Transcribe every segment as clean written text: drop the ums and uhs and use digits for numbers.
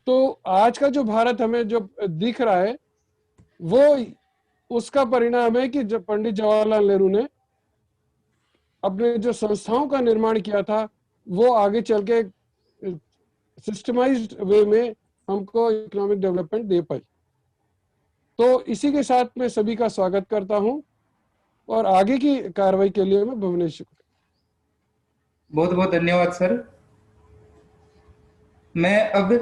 तो आज का जो भारत हमें जो दिख रहा है वो उसका परिणाम है कि जब पंडित जवाहरलाल नेहरू ने अपने जो संस्थाओं का निर्माण किया था वो आगे चल के सिस्टमाइज्ड वे में हमको इकोनॉमिक डेवलपमेंट दे पाई। तो इसी के साथ मैं सभी का स्वागत करता हूं और आगे की कार्रवाई के लिए मैं भुवनेश। बहुत बहुत धन्यवाद सर। मैं अब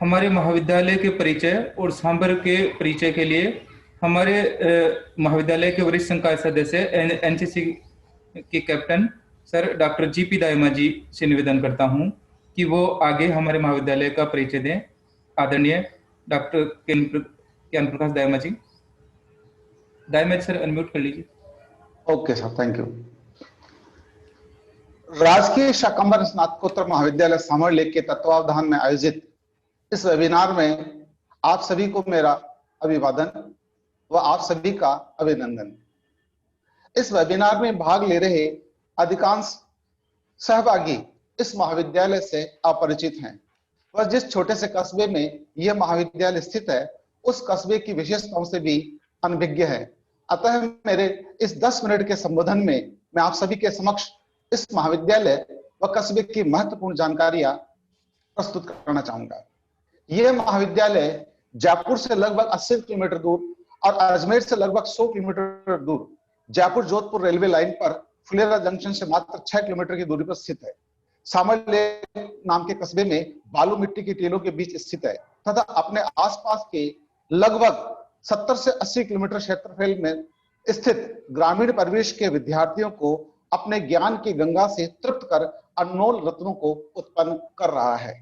हमारे महाविद्यालय के परिचय और सांभर के परिचय के लिए हमारे महाविद्यालय के वरिष्ठ संकाय सदस्य एनसीसी के captain sir doctor GP Dayma ji से निवेदन करता हूं कि वो आगे हमारे महाविद्यालय का परिचय दें। आदरणीय डॉक्टर ज्ञान प्रकाश दायमा जी। दायमा सर अनम्यूट कर लीजिए। Okay sir, thank you. राजकीय शाकंभर स्नातकोत्तर महाविद्यालय सांभर लेक के तत्वावधान में आयोजित इस वेबिनार में आप सभी को मेरा अभिवादन व आप सभी का अभिनंदन। इस वेबिनार में भाग ले रहे अधिकांश सहभागी इस महाविद्यालय से अपरिचित हैं। वह जिस छोटे से कस्बे में यह महाविद्यालय स्थित है उस कस्बे की विशेषताओं से भी अनभिज्ञ है। अतः मेरे इस 10 मिनट के संबोधन में मैं आप सभी के समक्ष इस महाविद्यालय व कस्बे की महत्वपूर्ण जानकारियां प्रस्तुत करना चाहूंगा। यह महाविद्यालय जयपुर से लगभग 80 किलोमीटर दूर और अजमेर से लगभग 100 किलोमीटर दूर जयपुर जोधपुर रेलवे लाइन पर फुलेरा जंक्शन से मात्र 6 किलोमीटर की दूरी पर स्थित है। सांभर लेक नाम के कस्बे में बालू मिट्टी की टीलों के बीच स्थित है तथा अपने आसपास के लगभग 70 से 80 किलोमीटर क्षेत्रफल में स्थित ग्रामीण परिवेश के विद्यार्थियों को अपने ज्ञान की गंगा से तृप्त कर अनमोल रत्नों को उत्पन्न कर रहा है।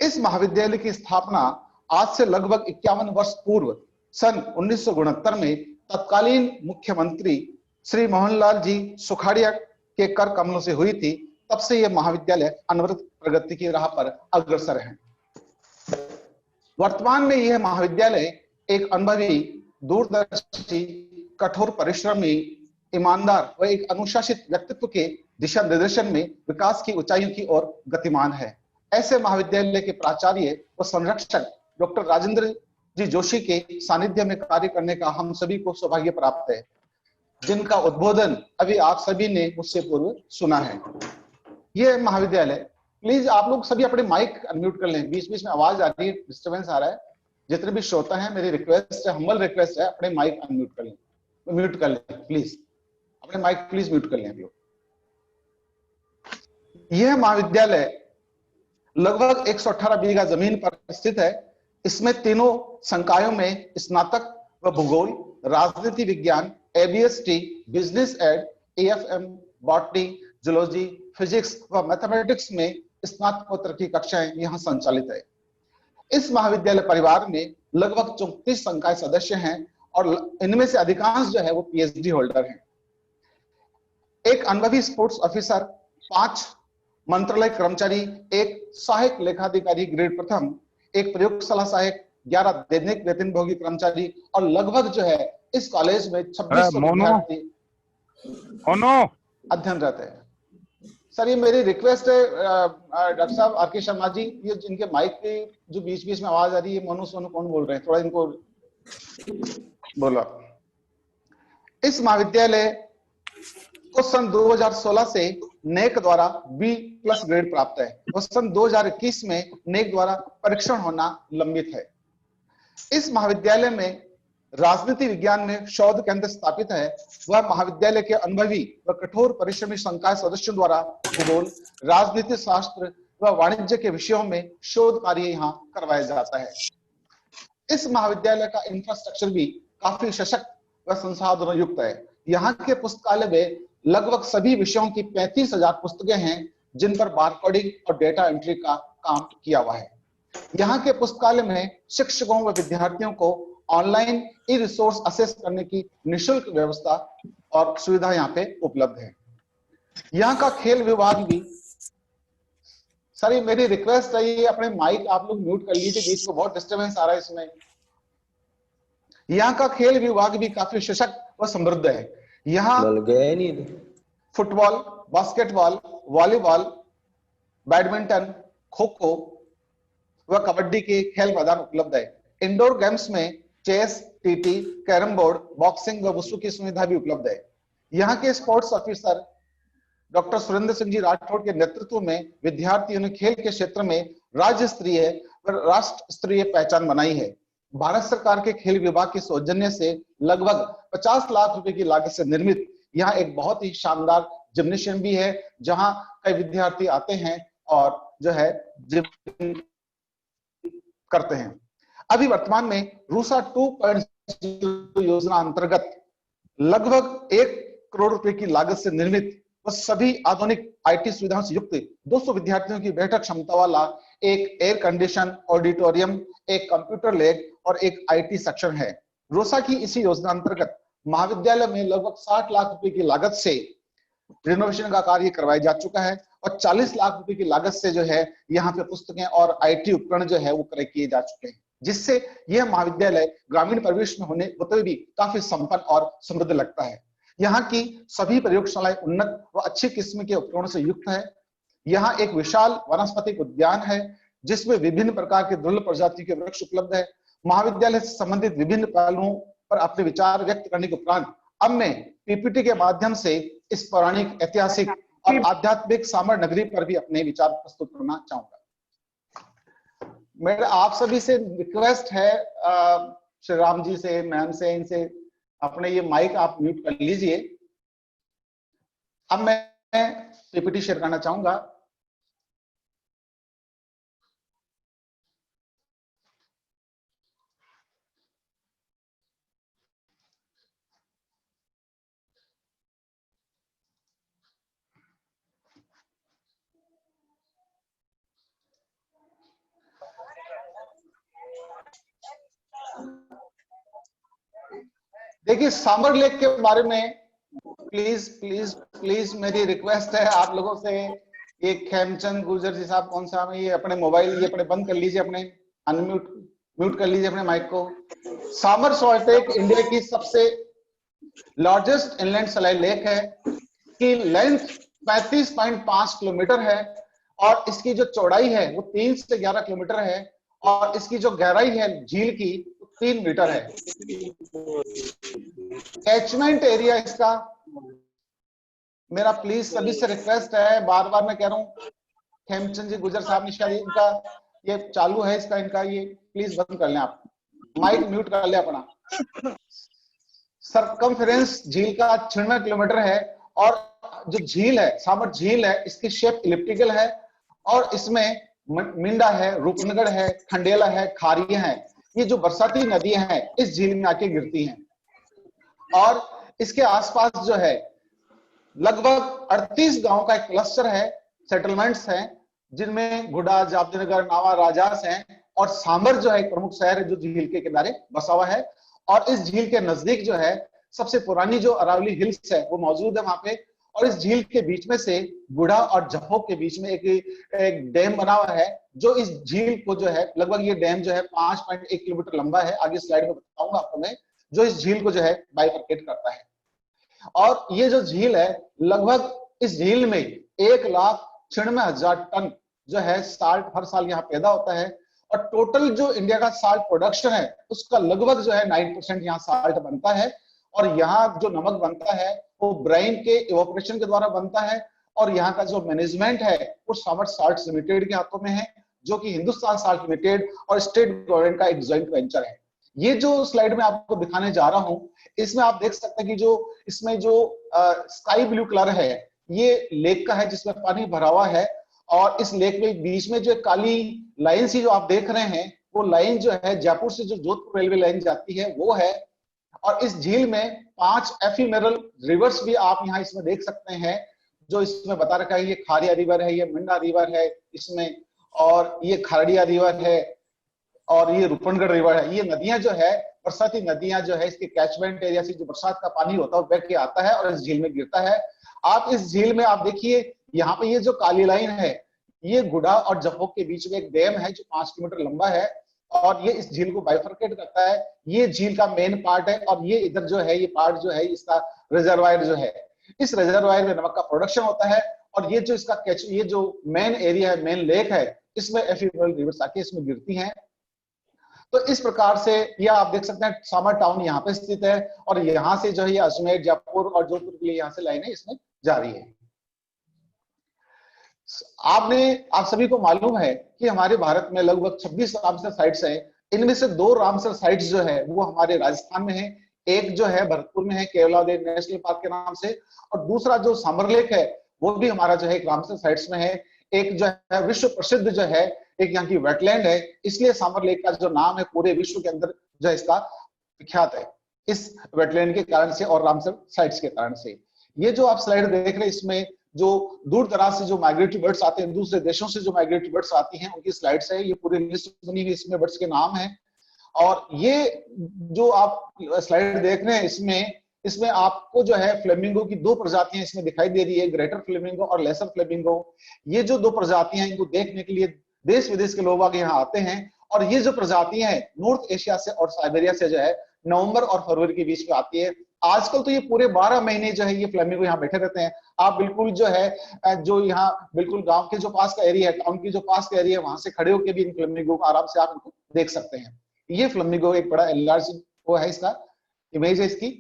इस महाविद्यालय की स्थापना आज से लगभग 51 वर्ष पूर्व सन 1969 में तत्कालीन मुख्यमंत्री श्री मोहनलाल जी सुखाड़िया के कर कमलों से हुई थी। तब से यह महाविद्यालय अनवरत प्रगति की राह पर अग्रसर है। वर्तमान में यह महाविद्यालय एक अनुभवी, दूरदर्शी, कठोर परिश्रमी, ईमानदार व एक अनुशासित व्यक्तित्व के दिशा निर्देशन में विकास की ऊंचाइयों की ओर गतिमान है। ऐसे महाविद्यालय के प्राचार्य व संरक्षक डॉक्टर राजेंद्र जी जोशी के सानिध्य में कार्य करने का हम सभी को सौभाग्य प्राप्त है, जिनका उद्बोधन अभी आप सभी ने मुझसे पूर्व सुना है। यह महाविद्यालय, प्लीज आप लोग सभी अपने माइक अनम्यूट कर लें, बीच बीच में आवाज आ रही है, डिस्टर्बेंस आ रहा है। जितने भी श्रोता हैं, मेरी रिक्वेस्ट है, हम्बल रिक्वेस्ट है, अपने माइक अनम्यूट कर लें, म्यूट कर लें प्लीज, अपने माइक प्लीज म्यूट कर लें आप लोग। यह महाविद्यालय लगभग 118 बीघा जमीन पर स्थित है। इसमें तीनों संकायों में स्नातक व भूगोल, राजनीति विज्ञान, ABST, business ed, AFM, botany, zoology, physics व मैथमेटिक्स में स्नातकोत्तर की कक्षाएं यहां संचालित है। इस महाविद्यालय परिवार में लगभग 34 संकाय सदस्य हैं और इनमें से अधिकांश जो है वो पीएचडी होल्डर हैं। एक अनुभवी स्पोर्ट्स ऑफिसर, 5 मंत्रालय कर्मचारी, एक सहायक लेखाधिकारी ग्रेड प्रथम, एक प्रयोगशाला सहायक, 11 दैनिक वेतनभोगी कर्मचारी और लगभग जो है इस कॉलेज में 2600 विद्यार्थी अध्ययनरत है। सर, ये मेरी रिक्वेस्ट है डॉक्टर साहब आरके शर्मा जी, ये जिनके माइक की जो बीच बीच में आवाज आ रही है, मोनू सोनू कौन बोल रहे हैं, थोड़ा इनको बोलो। इस महाविद्यालय को सन 2016 से नेक द्वारा B+ ग्रेड प्राप्त है और सन 2021 में नेक द्वारा परीक्षण होना लंबित है। इस महाविद्यालय में राजनीति विज्ञान में शोध केंद्र स्थापित है। वह महाविद्यालय के अनुभवी व कठोर परिश्रमी संकाय सदस्यों द्वारा भूगोल, राजनीति शास्त्र व वाणिज्य के विषयों में शोध कार्य यहाँ करवाया जाता है। इस महाविद्यालय का इंफ्रास्ट्रक्चर भी काफी सशक्त व संसाधनों युक्त है। यहाँ के पुस्तकालय में लगभग सभी विषयों की 35,000 पुस्तकें हैं, जिन पर बारकोडिंग और डेटा एंट्री का काम किया हुआ है। यहाँ के पुस्तकालय में शिक्षकों व विद्यार्थियों को ऑनलाइन ई रिसोर्स असेस करने की निःशुल्क व्यवस्था और सुविधा यहाँ पे उपलब्ध है। यहाँ का खेल विभाग भी, सर ये मेरी रिक्वेस्ट है, ये अपने माइक आप लोग म्यूट कर लीजिए, बीच में बहुत डिस्टर्बेंस आ रहा है इसमें। यहाँ का खेल विभाग भी काफी सशक्त व समृद्ध है। यहाँ football, basketball, volleyball, badminton, kho kho, व कबड्डी के खेल मैदान उपलब्ध है। इंडोर गेम्स में chess, TT, carrom board, boxing व वुशु की सुविधा भी उपलब्ध है। यहाँ के sports officer doctor Surendra Singh ji Rathore के नेतृत्व में विद्यार्थियों ने खेल के क्षेत्र में राज्य स्तरीय व राष्ट्र स्तरीय पहचान बनाई है। भारत सरकार के खेल विभाग के सौजन्य से लगभग 50 लाख रुपए की लागत से निर्मित यहाँ एक बहुत ही शानदार जिम्नेशियम भी है, जहां कई विद्यार्थी आते हैं और जो है जिम करते हैं। अभी वर्तमान में रूसा 2.0 योजना अंतर्गत लगभग 1 करोड़ रुपए की लागत से निर्मित और सभी आधुनिक आईटी सुविधाओं से युक्त 200 विद्यार्थियों की बैठक क्षमता वाला एक एयर कंडीशन ऑडिटोरियम, एक कंप्यूटर लैब और एक आईटी सेक्शन है। रूसा की इसी योजना अंतर्गत महाविद्यालय में लगभग 60 लाख रुपए की लागत से रिनोवेशन का कार्य करवाया जा चुका है और 40 लाख रुपए की लागत से जो है यहाँ पे पुस्तकें और आईटी उपकरण जो है वो क्रय किए जा चुके हैं, जिससे यह महाविद्यालय ग्रामीण परिवेश में होते हुए भी काफी संपन्न और समृद्ध लगता है। यहाँ की सभी प्रयोगशालाएं उन्नत व अच्छी किस्म के उपकरणों से युक्त है। यहाँ एक विशाल वनस्पतिक उद्यान है जिसमें विभिन्न प्रकार के दुर्लभ प्रजाति के वृक्ष उपलब्ध है। महाविद्यालय से संबंधित विभिन्न पहलुओं पर अपने विचार व्यक्त करने के उपरांत अब मैं पीपीटी के माध्यम से इस पौराणिक, ऐतिहासिक और आध्यात्मिक सामर नगरी पर भी अपने विचार प्रस्तुत करना चाहूंगा। मेरा आप सभी से रिक्वेस्ट है, श्री राम जी से, मैम से, इनसे अपने ये माइक आप म्यूट कर लीजिए। अब मैं पीपीटी शेयर करना चाहूंगा। देखिए, सांबर लेक के बारे में प्लीज प्लीज प्लीज मेरी रिक्वेस्ट है आप लोगों से। ये खेमचंद गुर्जर जी साहब, कौन सा है ये, अपने मोबाइल ये अपने बंद कर लीजिए, अपने म्यूट कर लीजिए अपने माइक को। सांबर सॉल्ट लेक इंडिया की सबसे लार्जेस्ट इनलैंड सलाई लेक है। की लेंथ 35.5 किलोमीटर है और इसकी जो चौड़ाई है वो 3 से 11 किलोमीटर है और इसकी जो गहराई है झील की 3 मीटर है। कैचमेंट एरिया इसका, मेरा प्लीज सभी से रिक्वेस्ट है, बार बार मैं कह रहा हूँ, खेमचंद जी गुजर साहब ने शायद इनका ये चालू है, इसका इनका ये प्लीज बंद कर लें, आप माइक म्यूट कर लें अपना। सरकमफेरेंस झील का 96 किलोमीटर है और जो झील है, सांबर झील है, इसकी शेप इलिप्टिकल है और इसमें मिंडा है, रूपनगढ़ है, खंडेला है, खारियां है। ये जो बरसाती नदियां हैं इस झील में आके गिरती हैं और इसके आसपास जो है लगभग 38 गांव का एक क्लस्टर है, सेटलमेंट्स हैं, जिनमें गुडा, जाबदीनगर, नावा, राजास हैं और सांबर जो है एक प्रमुख शहर है जो झील के किनारे बसा हुआ है। और इस झील के नजदीक जो है सबसे पुरानी जो अरावली हिल्स है वो मौजूद है वहां पे। और इस झील के बीच में से गुड़ा और जफोक के बीच में एक डैम बना हुआ है जो इस झील को जो है, लगभग ये डैम जो है 5.1 किलोमीटर लंबा है, आगे स्लाइड में बताऊंगा आपको मैं, जो इस झील को जो है बाइफरकेट करता है। और ये जो झील है, लगभग इस झील में 1,96,000 टन जो है साल्ट हर साल यहाँ पैदा होता है और टोटल जो इंडिया का साल्ट प्रोडक्शन है उसका लगभग जो है 9% यहाँ साल्ट बनता है। और यहाँ जो नमक बनता है वो ब्राइन के इवोपरेशन के द्वारा बनता है और यहाँ का जो मैनेजमेंट है वो सांबर साल्ट लिमिटेड के हाथों में है, जो कि हिंदुस्तान साल्ट लिमिटेड और स्टेट गवर्नमेंट का एक जॉइंट वेंचर है। ये जो स्लाइड में आपको दिखाने जा रहा हूं, इसमें आप देख सकते हैं कि जो इसमें जो स्काई ब्लू कलर है ये लेक का है जिसमें पानी भरा हुआ है और इस लेक में बीच में जो काली लाइन सी जो आप देख रहे हैं वो लाइन जो है जयपुर से जो जोधपुर रेलवे लाइन जाती है वो है। और इस झील में 5 एफिमेरल रिवर्स भी आप यहाँ इसमें देख सकते हैं जो इसमें बता रखा है। ये खारिया रिवर है, ये मिंडा रिवर है इसमें, और ये खरड़िया रिवर है और ये रूपनगढ़ रिवर है। ये नदियां जो है बरसाती नदियां जो है इसके कैचमेंट एरिया से जो बरसात का पानी होता है वो बह के आता है और इस झील में गिरता है। आप इस झील में आप देखिए यहाँ पे ये जो काली लाइन है ये गुडा और जफोक के बीच में एक डैम है जो 5 किलोमीटर लंबा है और ये इस झील को बाइफरकेट करता है। ये झील का मेन पार्ट है और ये इधर जो है ये पार्ट जो है इसका रिजर्वायर जो है, इस रिजर्वायर में नमक का प्रोडक्शन होता है। और ये जो इसका ये जो मेन एरिया है, मेन लेक है, इसमें एफ्यूवियल रिवर्स आके इसमें गिरती हैं। तो इस प्रकार से यह आप देख सकते हैं सामर टाउन यहाँ पे स्थित है, और यहाँ से जो है ये अजमेर, जयपुर और जोधपुर के लिए यहाँ से लाइनें इसमें जा रही है। आप सभी को मालूम है कि हमारे भारत में लगभग 26 रामसर साइट्स हैं। इनमें से 2 रामसर साइट्स जो है वो हमारे राजस्थान में है, एक जो है भरतपुर में है केवलादेव नेशनल पार्क के नाम से, और दूसरा जो सामरलेक है वो भी हमारा जो है एक रामसर साइट्स में है। एक जो है विश्व प्रसिद्ध जो है एक यहाँ की वेटलैंड है, इसलिए सामरलेक का जो नाम है पूरे विश्व के अंदर जो है इसका विख्यात है, इस वेटलैंड के कारण से और रामसर साइट्स के कारण से। ये जो आप स्लाइड देख रहे हैं इसमें जो दूर दराज से जो माइग्रेटरी बर्ड्स आते हैं, दूसरे देशों से जो माइग्रेटरी बर्ड्स आती हैं, उनकी स्लाइड्स है, ये पूरी लिस्ट बनी हुई, इसमें बर्ड्स के नाम है। और ये जो आप स्लाइड देख रहे हैं इसमें आपको जो है फ्लेमिंगो की 2 प्रजातियां इसमें दिखाई दे रही है, ग्रेटर फ्लेमिंगो और लेसर फ्लेमिंगो। ये जो 2 प्रजातियां हैं इनको देखने के लिए देश विदेश के लोग आगे यहाँ आते हैं, और ये जो प्रजातियां हैं नॉर्थ एशिया से और साइबेरिया से जो है नवंबर और फरवरी के बीच में आती है। आजकल तो ये पूरे 12 महीने जो है ये फ्लेमिंगो यहाँ बैठे रहते हैं। आप बिल्कुल जो है जो यहाँ बिल्कुल गांव के जो पास का एरिया है, टाउन की जो पास का एरिया है, वहां से खड़े होकर भी इन फ्लेमिंगो को आराम से आप इनको देख सकते हैं। ये फ्लेमिंगो एक बड़ा एनलार्ज वो है, इसका इमेज है इसकी।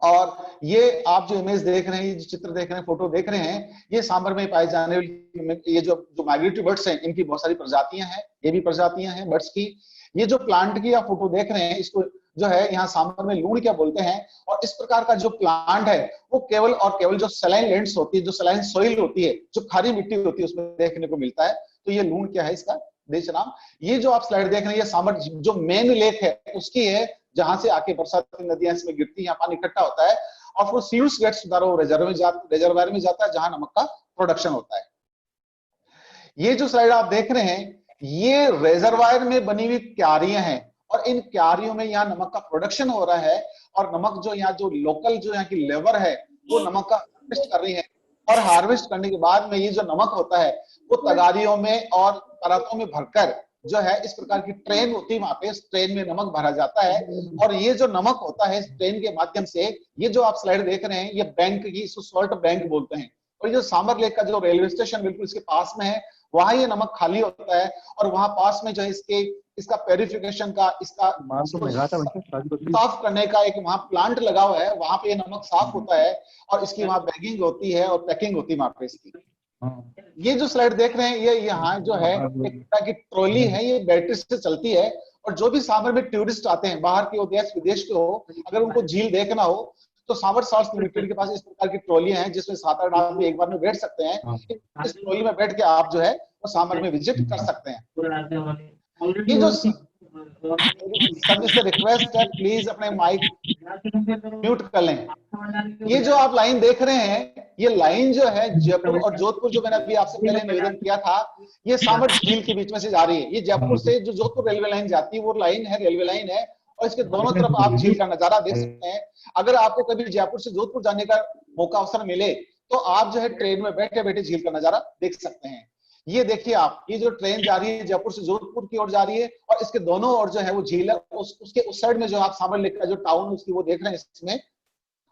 और ये आप जो इमेज देख रहे हैं, ये जो चित्र देख रहे हैं, फोटो देख रहे हैं, ये सांबर में पाए जाने वाली ये जो माइग्रेटरी बर्ड्स हैं, इनकी बहुत सारी प्रजातियां हैं, ये भी प्रजातियां हैं बर्ड्स की। ये जो प्लांट की आप फोटो देख रहे हैं, इसको जो है यहाँ सांबर में लूण क्या बोलते हैं। और इस प्रकार का जो प्लांट है वो केवल और केवल जो सलाइन लैंड्स होती है, जो सलाइन सॉइल होती है, जो खारी मिट्टी होती है, उसमें देखने को मिलता है। तो ये लूण क्या है इसका देश नाम। ये जो आप स्लाइड देख रहे हैं, ये सांबर जो मेन लेक है उसकी है, जहां से आके बरसाती नदियां इसमें गिरती है, यहाँ पानी इकट्ठा होता है और फिर सीड्स गेट्स द्वारा वो रिजर्वायर में जाता है, जहां नमक का प्रोडक्शन होता है। ये जो स्लाइड आप देख रहे हैं, ये रिजर्वायर में बनी हुई क्यारियां हैं, और इन क्यारियों में यहाँ नमक का प्रोडक्शन हो रहा है, और नमक जो यहाँ जो लोकल जो यहाँ की लेबर है वो नमक का हार्वेस्ट कर रही है। और हार्वेस्ट करने के बाद में ये जो नमक होता है वो तगारियों में और परातों में भरकर जो है इस प्रकार की ट्रेन होती है, वहां पे इस ट्रेन में नमक भरा जाता है। और ये जो नमक होता है इस ट्रेन के माध्यम से, ये जो आप स्लाइड देख रहे हैं, ये बैंक की, इसको सॉल्ट बैंक बोलते हैं। और ये जो सांबर लेक का जो रेलवे स्टेशन बिल्कुल इसके पास में है, वहां ये नमक खाली होता है, और वहां पास में जो है इसका प्यूरिफिकेशन का, इसका साफ करने का एक वहां प्लांट लगा हुआ है, वहां पे ये नमक साफ होता है, और इसकी वहां बैगिंग होती है और पैकिंग होती है वहां पे इसकी। ये जो स्लाइड देख रहे हैं, ये यहाँ जो है एक तरह की ट्रॉली है, ये बैटरी से चलती है। और जो भी सांबर में टूरिस्ट आते हैं, बाहर के हो, देश विदेश के हो, अगर उनको झील देखना हो तो सांबर सॉल्ट्स लिमिटेड के पास इस प्रकार की ट्रॉलियां हैं, जिसमें 7-8 आदमी एक बार में बैठ सकते हैं। इस ट्रॉली में बैठ के आप जो है वो सांबर में विजिट कर सकते हैं। ये जो सभी से रिक्वेस्ट है, प्लीज अपने माइक म्यूट कर लें। ये जो आप लाइन देख रहे हैं, ये लाइन जो है जयपुर और जोधपुर, जो मैंने अभी आपसे पहले निवेदन किया था, ये सांबर झील के बीच में से जा रही है। ये जयपुर से जो जोधपुर रेलवे लाइन जाती है वो लाइन है, रेलवे लाइन है, और इसके दोनों तरफ आप झील का नजारा देख सकते हैं। अगर आपको कभी जयपुर से जोधपुर जाने का मौका अवसर मिले तो आप जो है ट्रेन में बैठे बैठे झील का नजारा देख सकते हैं। ये देखिए आप, ये जो ट्रेन जा रही है जयपुर से जोधपुर की ओर जा रही है, और इसके दोनों ओर जो है वो झील है, उसके उस साइड में जो आप सांबर लेक का जो टाउन उसकी वो देख रहे हैं इसमें।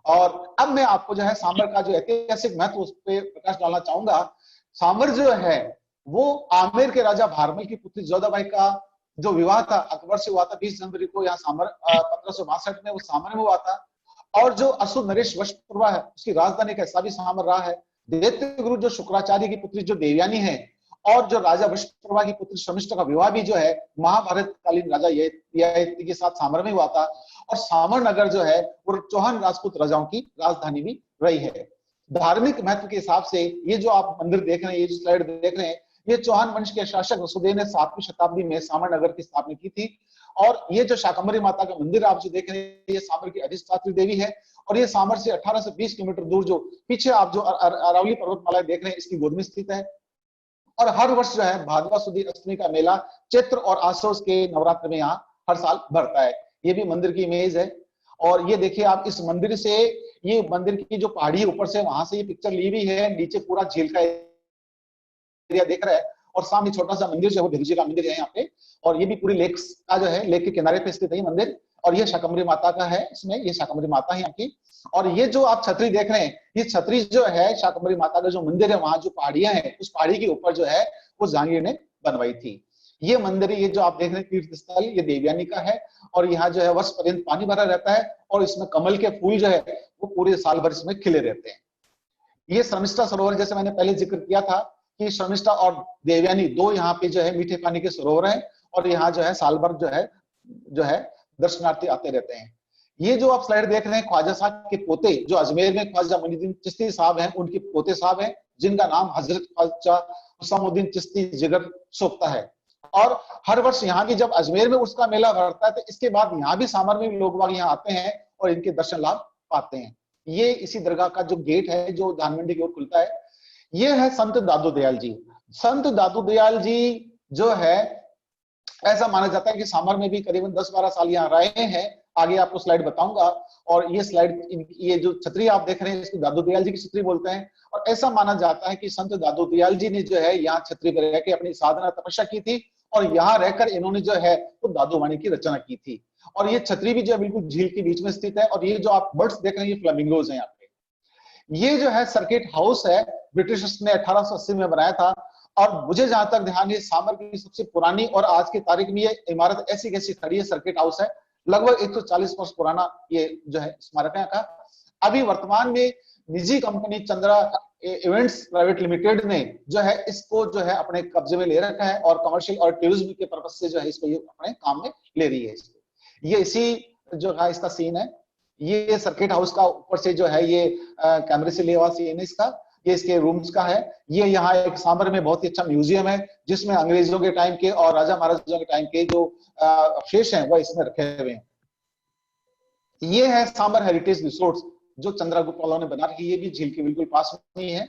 और अब मैं आपको जो है सांबर का जो ऐतिहासिक महत्व उस पर प्रकाश डालना चाहूंगा। सांबर जो है वो आमेर के राजा भारमल की पुत्री जोधाबाई का जो विवाह था अकबर से हुआ था 20 जनवरी को, यहाँ सांबर 1562 में वो सांबर में हुआ था। और जो असुर नरेश वशपुरवा है उसकी राजधानी का हिस्सा भी सांबर रहा है। दैत्य गुरु जो शुक्राचार्य की पुत्री जो देवयानी है, और जो राजा वशपुरवा की पुत्री शर्मिष्ठा का विवाह भी जो है महाभारत कालीन राजा ययाति के साथ सांबर में हुआ था। और सांबर नगर जो है वो चौहान राजपूत राजाओं की राजधानी भी रही है। धार्मिक महत्व के हिसाब से ये जो आप मंदिर देख रहे हैं, ये जो स्लाइड देख रहे हैं, ये चौहान वंश के शासक वसुदेव ने 7वीं शताब्दी में सांबर नगर की स्थापना की थी। और ये जो शाकंभरी माता का मंदिर आप जो देख रहे हैं, ये सांबर की अधिष्ठात्री देवी है। और ये सांबर से 18 से 20 किलोमीटर दूर जो पीछे आप जो अरावली पर्वतमाला देख रहे हैं, इसकी गोद में स्थित है। और हर वर्ष जो है भादवा सुदी अष्टमी का मेला चैत्र और आसोस के नवरात्र में यहाँ हर साल भरता है। ये भी मंदिर की इमेज है। और ये देखिए आप, इस मंदिर से, ये मंदिर की जो पहाड़ी है ऊपर से, वहां से ये पिक्चर ली हुई है। नीचे पूरा झील का एरिया देख रहा है, और सामने छोटा सा मंदिर जो है वो देवी जी का मंदिर है यहाँ पे। और ये भी पूरी लेक का जो है, लेक के किनारे पे स्थित है ये मंदिर। और ये शाकंभरी माता का है, इसमें ये शाकंभरी माता है यहाँ की। और ये जो आप छतरी देख रहे हैं, ये छतरी जो है शाकंभरी माता का जो मंदिर है, वहां जो पहाड़ियां हैं, उस पहाड़ी के ऊपर जो है वो जहांगीर ने बनवाई थी। ये मंदिर, ये जो आप देख रहे हैं तीर्थ स्थल, ये देवयानी का है और यहाँ जो है वर्ष पर्यंत पानी भरा रहता है और इसमें कमल के फूल जो है वो पूरे साल भर इसमें खिले रहते हैं। ये शर्मिष्ठा सरोवर, जैसे मैंने पहले जिक्र किया था कि शर्मिष्ठा और देवयानी दो यहाँ पे जो है मीठे पानी के सरोवर हैं और यहाँ जो है साल भर जो है दर्शनार्थी आते रहते हैं। ये जो आप स्लाइड देख रहे हैं, ख्वाजा साहब के पोते जो अजमेर में ख्वाजा मुइनुद्दीन चिश्ती साहब हैं, उनके पोते साहब हैं, जिनका नाम हजरत ख्वाजा हुसैनुद्दीन चिश्ती जिगर सोख्ता है। और हर वर्ष यहाँ की जब अजमेर में उसका मेला भरता है तो इसके बाद यहाँ भी सामर में लोग बाग यहाँ आते हैं और इनके दर्शन लाभ पाते हैं। ये इसी दरगाह का जो गेट है जो धानमंडी की ओर खुलता है, ये है संत दादू दयाल जी। संत दादू दयाल जी जो है, ऐसा माना जाता है कि सामर में भी करीबन 10-12 साल यहाँ रहे हैं। आगे आपको स्लाइड बताऊंगा। और ये स्लाइड, ये जो छतरी आप देख रहे हैं इसको दादू दयाल जी की छतरी बोलते हैं। और ऐसा माना जाता है कि संत दादू दयाल जी ने जो है यहाँ छतरी पर रह के अपनी साधना तपस्या की थी और यहाँ रहकर इन्होंने जो है वो दादू वाणी की रचना की थी। और ये छतरी भी जो है बिल्कुल झील के बीच में स्थित है। और ये जो आप बर्ड्स देख रहे हैं ये फ्लेमिंगोज हैं यहाँ पे। ये जो है सर्किट हाउस है, ब्रिटिशर्स ने 1880 में बनाया था। और मुझे जहां तक ध्यान है, सामर की सबसे पुरानी और आज की तारीख में ये इमारत ऐसी कैसी खड़ी है, सर्किट हाउस है, लगभग 140 वर्ष पुराना ये जो है स्मारक है का। अभी वर्तमान में निजी company Chandra events private limited ने जो है इसको जो है अपने कब्जे में ले रखा है और कमर्शियल और टूरिज्म के पर्पज से जो है इसको ये अपने काम में ले रही है। इसको ये इसी जो है इसका सीन है। ये सर्किट हाउस का ऊपर से जो है ये कैमरे से लिया हुआ सीन है इसका। ये इसके रूम्स का है। ये यहाँ एक सामर में बहुत ही अच्छा म्यूजियम है जिसमें अंग्रेजों के टाइम के और राजा महाराजाओं के टाइम के जो अवशेष हैं वह इसमें रखे हुए हैं। ये है सामर हेरिटेज रिसोर्ट्स जो चंद्रगुप्त वालों ने बना रखी। ये भी झील के बिल्कुल पास में ही है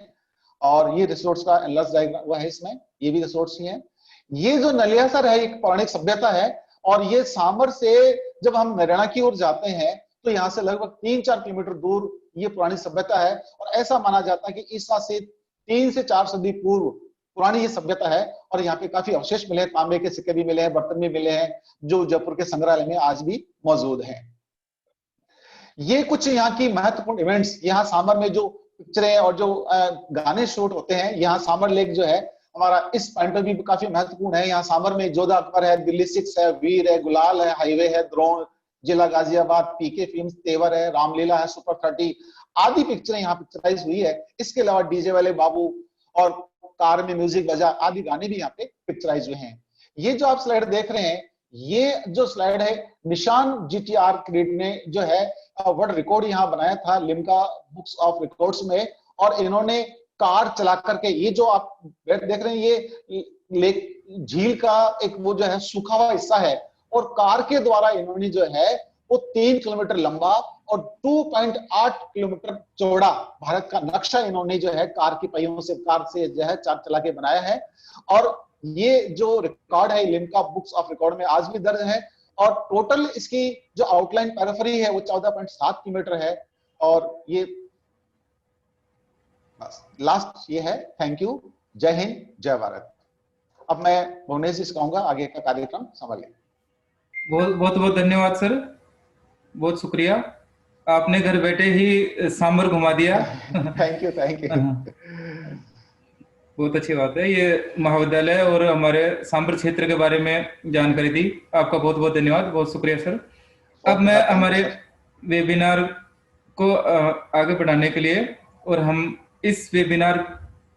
और ये रिसोर्ट्स का एनलार्ज डायग्राम हुआ है इसमें। ये भी रिसोर्ट्स ही है। ये जो नलियासर है एक पौराणिक सभ्यता है और ये सामर से जब हम नैराना की ओर जाते हैं तो यहाँ से लगभग 3-4 किलोमीटर दूर ये पुरानी सभ्यता है। और ऐसा माना जाता है कि ईसा से 3 से 4 सदी पूर्व पुरानी ये सभ्यता है। और यहाँ पे काफी अवशेष मिले हैं, तांबे के सिक्के भी मिले हैं, बर्तन भी मिले हैं जो जयपुर के संग्रहालय में आज भी मौजूद हैं। ये कुछ यहाँ की महत्वपूर्ण इवेंट्स, यहाँ सामर में जो पिक्चरें और जो गाने शूट होते हैं, यहाँ सामर लेक जो है हमारा इस पॉइंट भी काफी महत्वपूर्ण है। यहाँ सामर में जोधा अकबर है, दिल्ली 6 है, वीर है, गुलाल है, हाईवे है, द्रोण, जिला गाजियाबाद, पीके फिल्म्स, तेवर है, रामलीला है, सुपर 30 आदि पिक्चरें यहाँ पिक्चराइज हुई है। इसके अलावा डीजे वाले बाबू और कार में म्यूजिक बजा आदि गाने भी यहाँ पे पिक्चराइज हुए हैं। ये जो आप स्लाइड देख रहे हैं, ये जो स्लाइड है निशान जीटीआर क्रेड ने जो है वर्ल्ड रिकॉर्ड यहाँ बनाया था लिम्का बुक्स ऑफ रिकॉर्ड्स में। और इन्होंने कार चला करके, ये जो आप देख रहे हैं ये लेक झील का एक वो जो है सूखा हुआ हिस्सा है और कार के द्वारा इन्होंने जो है वो 3 किलोमीटर लंबा और 2.8 किलोमीटर चौड़ा भारत का नक्शा इन्होंने जो है कार की पहियों से, कार से जो है चार चला के बनाया है। और ये जो रिकॉर्ड है लिम्का बुक्स ऑफ रिकॉर्ड में आज भी दर्ज है। और टोटल इसकी जो आउटलाइन पेरिफेरी है वो 14.7 किलोमीटर है। और ये लास्ट ये है। Thank you. जय हिंद, जय भारत। अब मैं भुवनेश जी से कहूंगा आगे का कार्यक्रम संभालिए। बहुत बहुत धन्यवाद सर, बहुत शुक्रिया। आपने घर बैठे ही सामर घुमा दिया। Thank you thank you. बहुत अच्छी बात है। ये महाविद्यालय और हमारे सांबर क्षेत्र के बारे में जानकारी दी, आपका बहुत बहुत धन्यवाद, बहुत शुक्रिया सर। अब मैं हमारे वेबिनार को आगे बढ़ाने के लिए और हम इस वेबिनार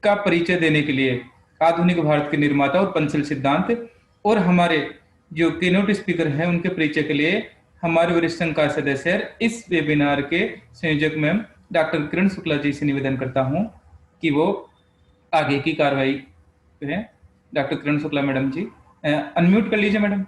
का परिचय देने के लिए आधुनिक भारत के निर्माता और पंचशील सिद्धांत और हमारे जो कीनोट स्पीकर हैं उनके परिचय के लिए हमारे वरिष्ठ संकाय सदस्य इस वेबिनार के संयोजक मैम डॉक्टर किरण शुक्ला जी से निवेदन करता हूं कि वो आगे की कार्रवाई करें। डॉक्टर किरण शुक्ला मैडम जी, अनम्यूट कर लीजिए मैडम।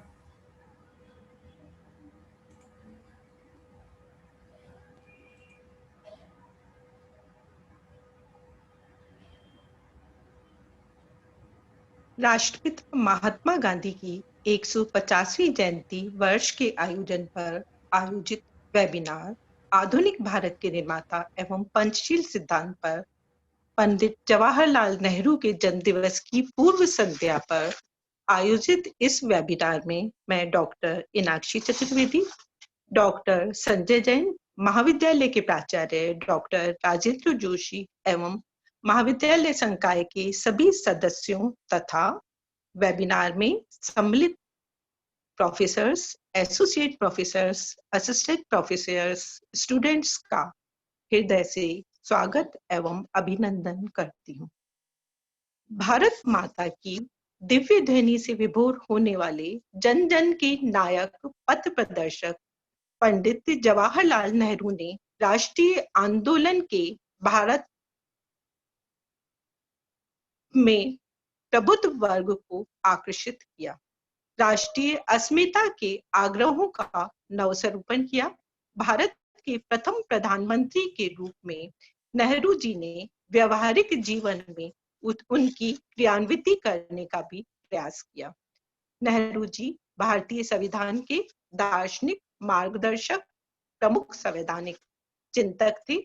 राष्ट्रपिता महात्मा गांधी की 150वीं जयंती वर्ष के आयोजन पर आयोजित वेबिनार आधुनिक भारत के निर्माता एवं पंचशील सिद्धांत पर पंडित जवाहरलाल नेहरू के जन्म दिवस की पूर्व संध्या पर आयोजित इस वेबिनार में मैं डॉक्टर इनाक्षी चतुर्वेदी, डॉक्टर संजय जैन, महाविद्यालय के प्राचार्य डॉक्टर राजेंद्र जोशी एवं महाविद्यालय संकाय के सभी सदस्यों तथा वेबिनार में सम्मिलित professors, associate professors, assistant professors, students का हृदय से स्वागत एवं अभिनंदन करती हूँ। भारत माता की दिव्य ध्वनि से विभोर होने वाले जन जन के नायक, पथ प्रदर्शक पंडित जवाहरलाल नेहरू ने राष्ट्रीय आंदोलन के भारत में प्रबुद्ध वर्ग को आकर्षित किया, राष्ट्रीय अस्मिता के आग्रहों का नवस्वरूपण किया। भारत के प्रथम प्रधानमंत्री के रूप में नेहरू जी ने व्यवहारिक जीवन में उनकी क्रियान्विति करने का भी प्रयास किया। नेहरू जी भारतीय संविधान के दार्शनिक मार्गदर्शक, प्रमुख संवैधानिक चिंतक थे,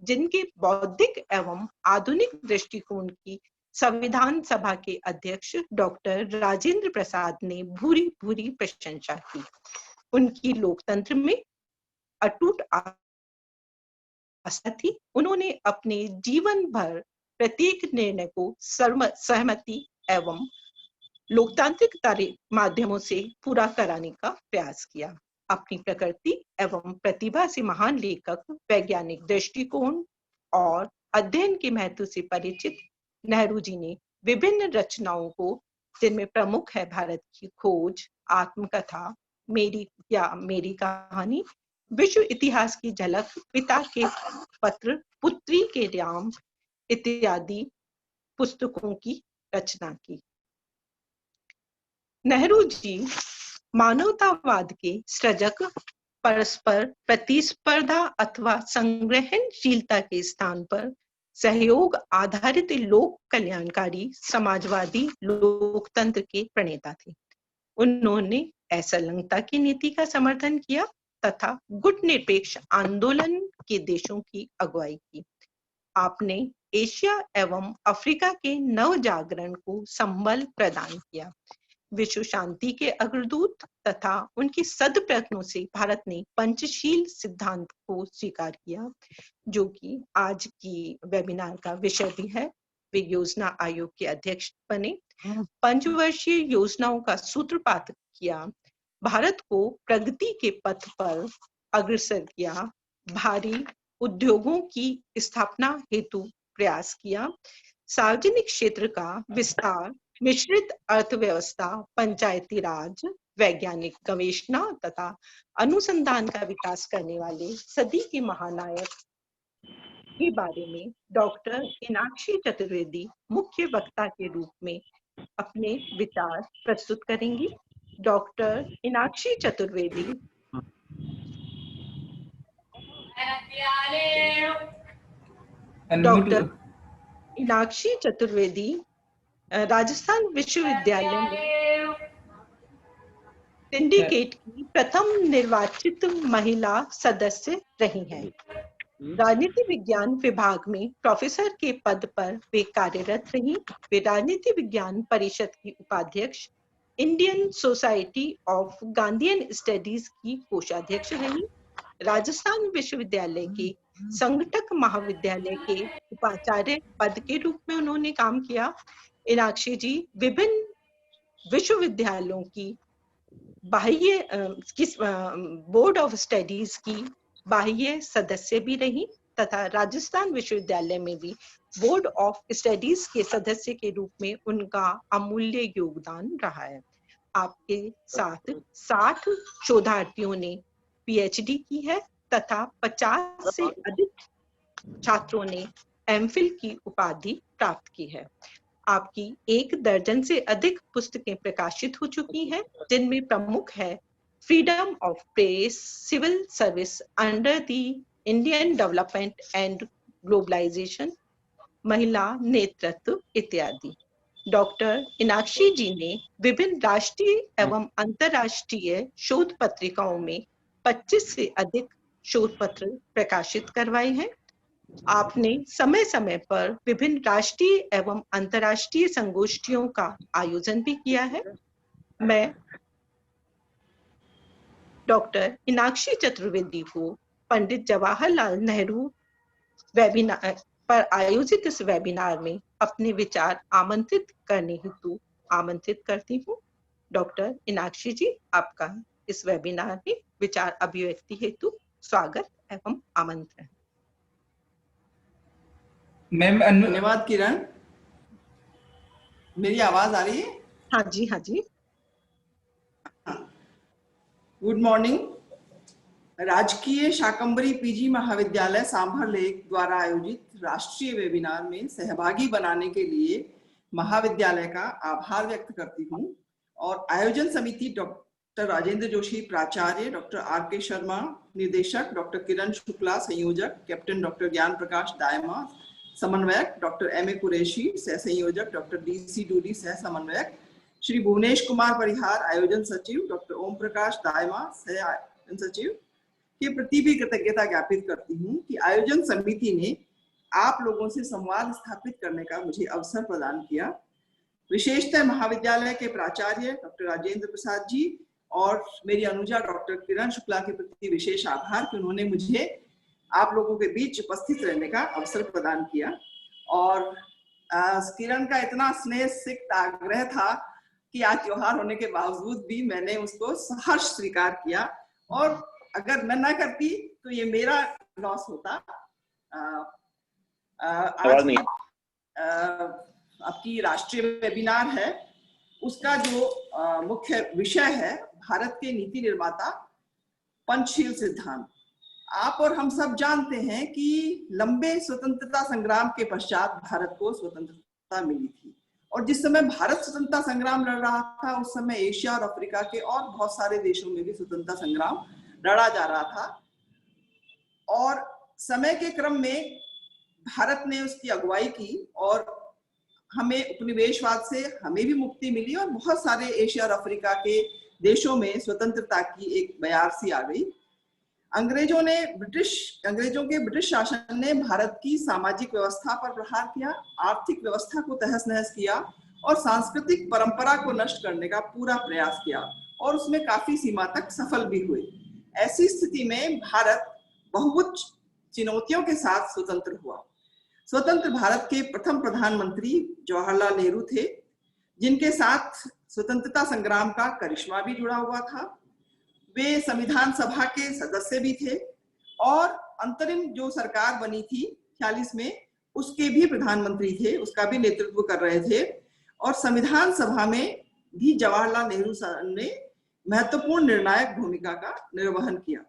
जिनके बौद्धिक एवं आधुनिक दृष्टिकोण की संविधान सभा के अध्यक्ष डॉक्टर राजेंद्र प्रसाद ने भूरी भूरी प्रशंसा की। उनकी लोकतंत्र में अटूट आस्था थी। उन्होंने अपने जीवन भर प्रत्येक निर्णय को सहमति एवं लोकतांत्रिक माध्यमों से पूरा कराने का प्रयास किया। अपनी प्रकृति एवं प्रतिभा से महान लेखक, वैज्ञानिक दृष्टिकोण और अध्ययन के महत्व से परिचित नेहरू जी ने विभिन्न रचनाओं को, जिनमें प्रमुख है भारत की खोज, आत्मकथा, मेरी कहानी, विश्व इतिहास की झलक, पिता के पत्र, पुत्री के नाम इत्यादि पुस्तकों की रचना की। नेहरू जी मानवतावाद के सृजक, परस्पर प्रतिस्पर्धा अथवा संग्रहणशीलता के स्थान पर सहयोग आधारित लोक कल्याणकारी समाजवादी लोकतंत्र के प्रणेता थे। उन्होंने असंलग्नता की नीति का समर्थन किया तथा गुट निरपेक्ष आंदोलन के देशों की अगुवाई की। आपने एशिया एवं अफ्रीका के नव जागरण को संबल प्रदान किया। विश्व शांति के अग्रदूत तथा उनके सद्प्रयत्नों से भारत ने पंचशील सिद्धांत को स्वीकार किया, जो कि आज की वेबिनार का विषय भी है। वे योजना आयोग के अध्यक्ष बने, पंचवर्षीय योजनाओं का सूत्रपात किया, भारत को प्रगति के पथ पर अग्रसर किया, भारी उद्योगों की स्थापना हेतु प्रयास किया, सार्वजनिक क्षेत्र का विस्तार, मिश्रित अर्थव्यवस्था, पंचायती राज, वैज्ञानिक गवेषणा तथा अनुसंधान का विकास करने वाले सदी के महानायक के बारे में डॉक्टर मीनाक्षी चतुर्वेदी मुख्य वक्ता के रूप में अपने विचार प्रस्तुत करेंगी। डॉक्टर मीनाक्षी चतुर्वेदी राजस्थान विश्वविद्यालय में सिंडिकेट की प्रथम निर्वाचित महिला सदस्य रही हैं। राजनीति विज्ञान विभाग में प्रोफेसर के पद पर वे कार्यरत रही। वे राजनीति विज्ञान परिषद की उपाध्यक्ष, Indian society of Gandhian studies की कोषाध्यक्ष रही। राजस्थान विश्वविद्यालय के संघटक महाविद्यालय के उपाचार्य पद के रूप में उन्होंने काम किया। मीनाक्षी जी विभिन्न विश्वविद्यालयों की बोर्ड ऑफ स्टडीज की बाह्य सदस्य भी रही तथा राजस्थान विश्वविद्यालय में भी बोर्ड ऑफ स्टडीज के सदस्य के रूप में उनका अमूल्य योगदान रहा है। आपके साथ 60 शोधार्थियों ने पीएचडी की है तथा 50 से अधिक छात्रों ने एमफिल की उपाधि प्राप्त की है। आपकी 1 दर्जन से अधिक पुस्तकें प्रकाशित हो चुकी हैं, जिनमें प्रमुख है freedom of press, civil service under the Indian development and globalisation, महिला नेतृत्व इत्यादि। डॉक्टर मीनाक्षी जी ने विभिन्न राष्ट्रीय एवं अंतर्राष्ट्रीय शोध पत्रिकाओं में 25 से अधिक शोध पत्र प्रकाशित करवाए हैं। आपने समय समय पर विभिन्न राष्ट्रीय एवं अंतर्राष्ट्रीय संगोष्ठियों का आयोजन भी किया है। मैं डॉक्टर मीनाक्षी चतुर्वेदी को पंडित जवाहरलाल नेहरू वेबिनार पर आयोजित इस वेबिनार में अपने विचार आमंत्रित करने हेतु आमंत्रित करती हूँ। डॉक्टर मीनाक्षी जी, आपका इस वेबिनार में विचार अभिव्यक्ति हेतु स्वागत एवं आमंत्रण। मैम धन्यवाद किरण। मेरी आवाज आ रही है? हाँ जी, हाँ जी। Good morning. राजकीय शाकंभरी पीजी महाविद्यालय सांभर लेक द्वारा आयोजित राष्ट्रीय वेबिनार में सहभागी बनाने के लिए महाविद्यालय का आभार व्यक्त करती हूँ और आयोजन समिति डॉक्टर राजेंद्र जोशी प्राचार्य, डॉक्टर आर.के. शर्मा निर्देशक, डॉक्टर किरण शुक्ला संयोजक, कैप्टन डॉक्टर ज्ञान प्रकाश दायमा समन्वयक, डॉक्टर एम.ए. कुरैशी सह संयोजक, डॉक्टर डी.सी. डूडी सह समन्वयक, श्री भुवनेश कुमार परिहार आयोजन सचिव, डॉक्टर ओम प्रकाश दायमा सह आयोजन सचिव के प्रति भी कृतज्ञता ज्ञापित करती हूँ कि आयोजन समिति ने आप लोगों से संवाद स्थापित करने का मुझे अवसर प्रदान किया। विशेषतः महाविद्यालय के प्राचार्य डॉक्टर राजेंद्र प्रसाद जी और मेरी अनुजा डॉक्टर किरण शुक्ला के प्रति विशेष आभार कि उन्होंने मुझे आप लोगों के बीच उपस्थित रहने का अवसर प्रदान किया। और किरण का इतना स्नेह सिक्त आग्रह था कि आज त्योहार होने के बावजूद भी मैंने उसको सहर्ष स्वीकार किया, और अगर मैं ना करती तो ये मेरा लॉस होता। आज आपकी राष्ट्रीय वेबिनार है, उसका जो मुख्य विषय है भारत के नीति निर्माता पंचशील सिद्धांत। आप और हम सब जानते हैं कि लंबे स्वतंत्रता संग्राम के पश्चात भारत को स्वतंत्रता मिली थी, और जिस समय भारत स्वतंत्रता संग्राम लड़ रहा था उस समय एशिया और अफ्रीका के और बहुत सारे देशों में भी स्वतंत्रता संग्राम लड़ा जा रहा था। और समय के क्रम में भारत ने उसकी अगुवाई की और हमें उपनिवेशवाद से हमें भी मुक्ति मिली, और बहुत सारे एशिया और अफ्रीका के देशों में स्वतंत्रता की एक बयार सी आ गई। अंग्रेजों के ब्रिटिश शासन ने भारत की सामाजिक व्यवस्था पर प्रहार किया, आर्थिक व्यवस्था को तहस नहस किया और सांस्कृतिक परंपरा को नष्ट करने का पूरा प्रयास किया, और उसमें काफी सीमा तक सफल भी हुए। ऐसी स्थिति में भारत बहुत चुनौतियों के साथ स्वतंत्र हुआ। स्वतंत्र भारत के प्रथम प्रधानमंत्री जवाहरलाल नेहरू थे, जिनके साथ स्वतंत्रता संग्राम का करिश्मा भी जुड़ा हुआ था। वे संविधान सभा के सदस्य भी थे और अंतरिम जो सरकार बनी थी 46 में, उसके भी प्रधानमंत्री थे, उसका भी नेतृत्व कर रहे थे। और संविधान सभा में भी जवाहरलाल नेहरू ने महत्वपूर्ण निर्णायक भूमिका का निर्वहन किया।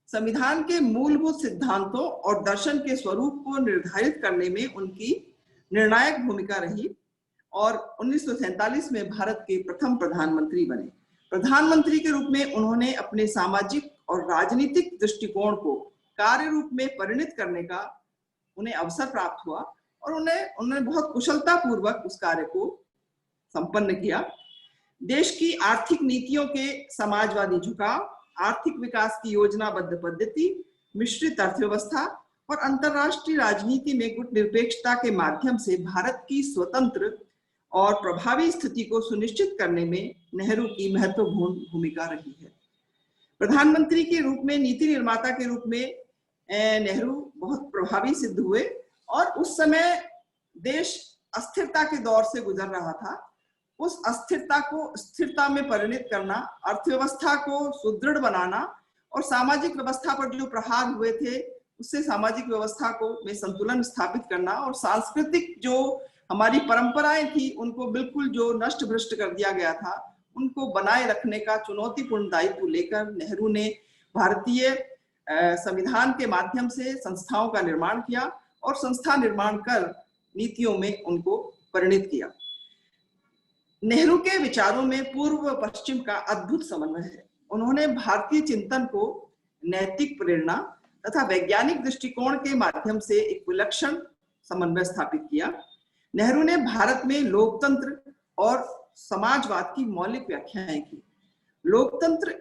संविधान के मूलभूत सिद्धांतों और दर्शन के स्वरूप को निर्धारित करने में उनकी निर्णायक भूमिका रही, और 1947 में भारत के प्रथम प्रधानमंत्री बने। प्रधानमंत्री के रूप में उन्होंने अपने सामाजिक और राजनीतिक दृष्टिकोण को कार्य रूप में परिणित करने का उन्हें अवसर प्राप्त हुआ, और उन्होंने बहुत कुशलता पूर्वक उस कार्य को संपन्न किया। देश की आर्थिक नीतियों के समाजवादी झुकाव, आर्थिक विकास की योजनाबद्ध पद्धति, मिश्रित अर्थव्यवस्था और अंतरराष्ट्रीय राजनीति में गुटनिरपेक्षता के माध्यम से भारत की स्वतंत्र और प्रभावी स्थिति को सुनिश्चित करने में नेहरू की महत्वपूर्ण भूमिका रही है। प्रधानमंत्री के रूप में, नीति निर्माता के रूप में नेहरू बहुत प्रभावी सिद्ध हुए, और उस समय देश अस्थिरता के दौर से गुजर रहा था। उस अस्थिरता को स्थिरता में परिणित करना, अर्थव्यवस्था को सुदृढ़ बनाना और सामाजिक व्यवस्था पर जो प्रहार हुए थे उससे सामाजिक व्यवस्था को में संतुलन स्थापित करना, और सांस्कृतिक जो हमारी परंपराएं थी उनको बिल्कुल जो नष्ट भ्रष्ट कर दिया गया था उनको बनाए रखने का चुनौतीपूर्ण दायित्व लेकर नेहरू ने भारतीय संविधान के माध्यम से संस्थाओं का निर्माण किया और संस्था निर्माण कर नीतियों में उनको परिणित किया। नेहरू के विचारों में पूर्व पश्चिम का अद्भुत समन्वय है। उन्होंने भारतीय चिंतन को नैतिक प्रेरणा तथा वैज्ञानिक दृष्टिकोण के माध्यम से एक विलक्षण समन्वय स्थापित किया। नेहरू ने भारत में लोकतंत्र और समाजवाद की मौलिक व्याख्याएं की। लोकतंत्र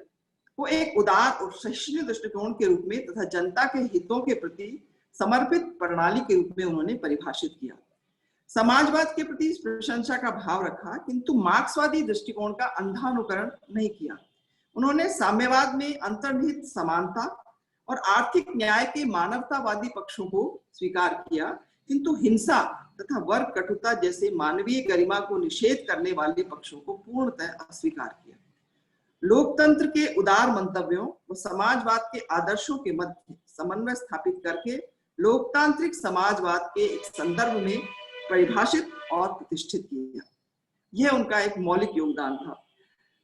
को एक उदार और सहिष्णु दृष्टिकोण के रूप में तथा जनता के हितों के प्रति समर्पित प्रणाली के रूप में उन्होंने परिभाषित किया। समाजवाद के प्रति प्रशंसा का भाव रखा, किंतु मार्क्सवादी दृष्टिकोण का अंधा अनुकरण नहीं किया। उन्होंने साम्यवाद में अंतर्निहित समानता और आर्थिक न्याय के मानवतावादी पक्षों को स्वीकार किया, किंतु हिंसा तथा वर्ग कटुता जैसे मानवीय गरिमा को निषेध करने वाले पक्षों को पूर्णतः अस्वीकार किया। लोकतंत्र के उदार मंतव्यों व समाजवाद के आदर्शों के मध्य समन्वय स्थापित करके लोकतांत्रिक समाजवाद के एक संदर्भ में परिभाषित और प्रतिष्ठित किया। यह उनका एक मौलिक योगदान था।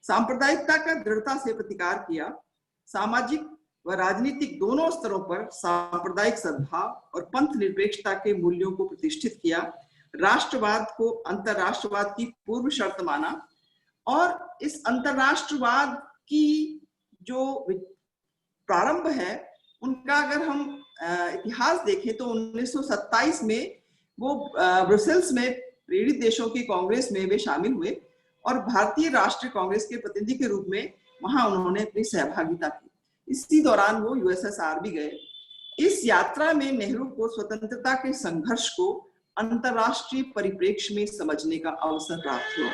सांप्रदायिकता का दृढ़ता से प्रतिकार किया। सामाजिक व राजनीतिक दोनों स्तरों पर सांप्रदायिक सद्भाव और पंथ निरपेक्षता के मूल्यों को प्रतिष्ठित किया। राष्ट्रवाद को अंतरराष्ट्रवाद की पूर्व शर्त माना और इस अंतरराष्ट्रवाद की जो प्रारंभ है उनका अगर हम इतिहास देखें तो 1927 में वो ब्रुसेल्स में प्रेरित देशों की कांग्रेस में वे शामिल हुए और भारतीय राष्ट्रीय कांग्रेस के प्रतिनिधि के रूप में वहां उन्होंने अपनी सहभागिता की। इसी दौरान वो यूएसएसआर भी गए। इस यात्रा में नेहरू को स्वतंत्रता के संघर्ष को अंतरराष्ट्रीय परिप्रेक्ष्य में समझने का अवसर प्राप्त हुआ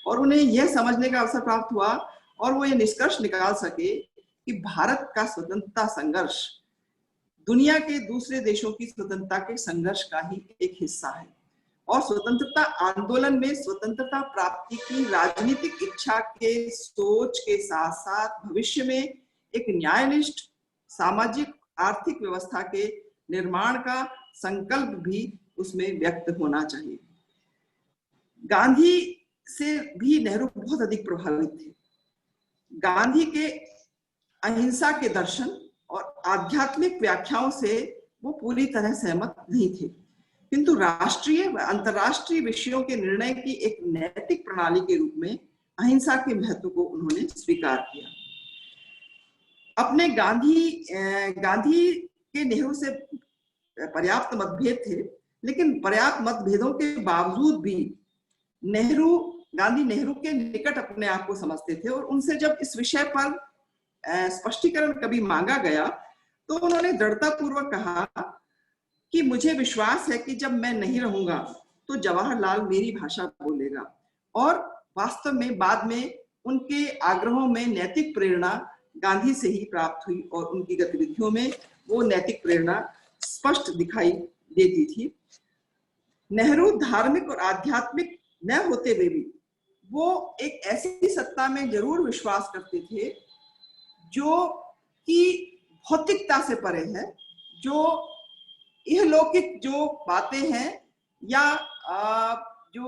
और उन्हें यह समझने का अवसर प्राप्त हुआ और वो ये निष्कर्ष निकाल सके कि भारत का स्वतंत्रता संघर्ष दुनिया के दूसरे देशों की स्वतंत्रता के संघर्ष का ही एक हिस्सा है और स्वतंत्रता आंदोलन में स्वतंत्रता प्राप्ति की राजनीतिक इच्छा के सोच के साथ साथ भविष्य में एक न्यायनिष्ठ सामाजिक आर्थिक व्यवस्था के निर्माण का संकल्प भी उसमें व्यक्त होना चाहिए। गांधी से भी नेहरू बहुत अधिक प्रभावित थे। गांधी के अहिंसा के दर्शन और आध्यात्मिक व्याख्याओं से वो पूरी तरह सहमत नहीं थे, किंतु राष्ट्रीय व अंतरराष्ट्रीय विषयों के निर्णय की एक नैतिक प्रणाली के रूप में अहिंसा के महत्व को उन्होंने स्वीकार किया। अपने गांधी के नेहरू से पर्याप्त मतभेद थे, लेकिन पर्याप्त मतभेदों के बावजूद भी गांधी नेहरू के निकट अपने आप को समझते थे और उनसे जब इस विषय पर स्पष्टीकरण कभी मांगा गया तो उन्होंने दृढ़तापूर्वक कहा कि मुझे विश्वास है कि जब मैं नहीं रहूंगा तो जवाहरलाल मेरी भाषा बोलेगा। और वास्तव में बाद में उनके आग्रहों में नैतिक प्रेरणा गांधी से ही प्राप्त हुई और उनकी गतिविधियों में वो नैतिक प्रेरणा स्पष्ट दिखाई देती थी। नेहरू धार्मिक और आध्यात्मिक न होते हुए भी वो एक ऐसी सत्ता में जरूर विश्वास करते थे जो कि भौतिकता से परे है, जो यह लौकिक जो बातें हैं या जो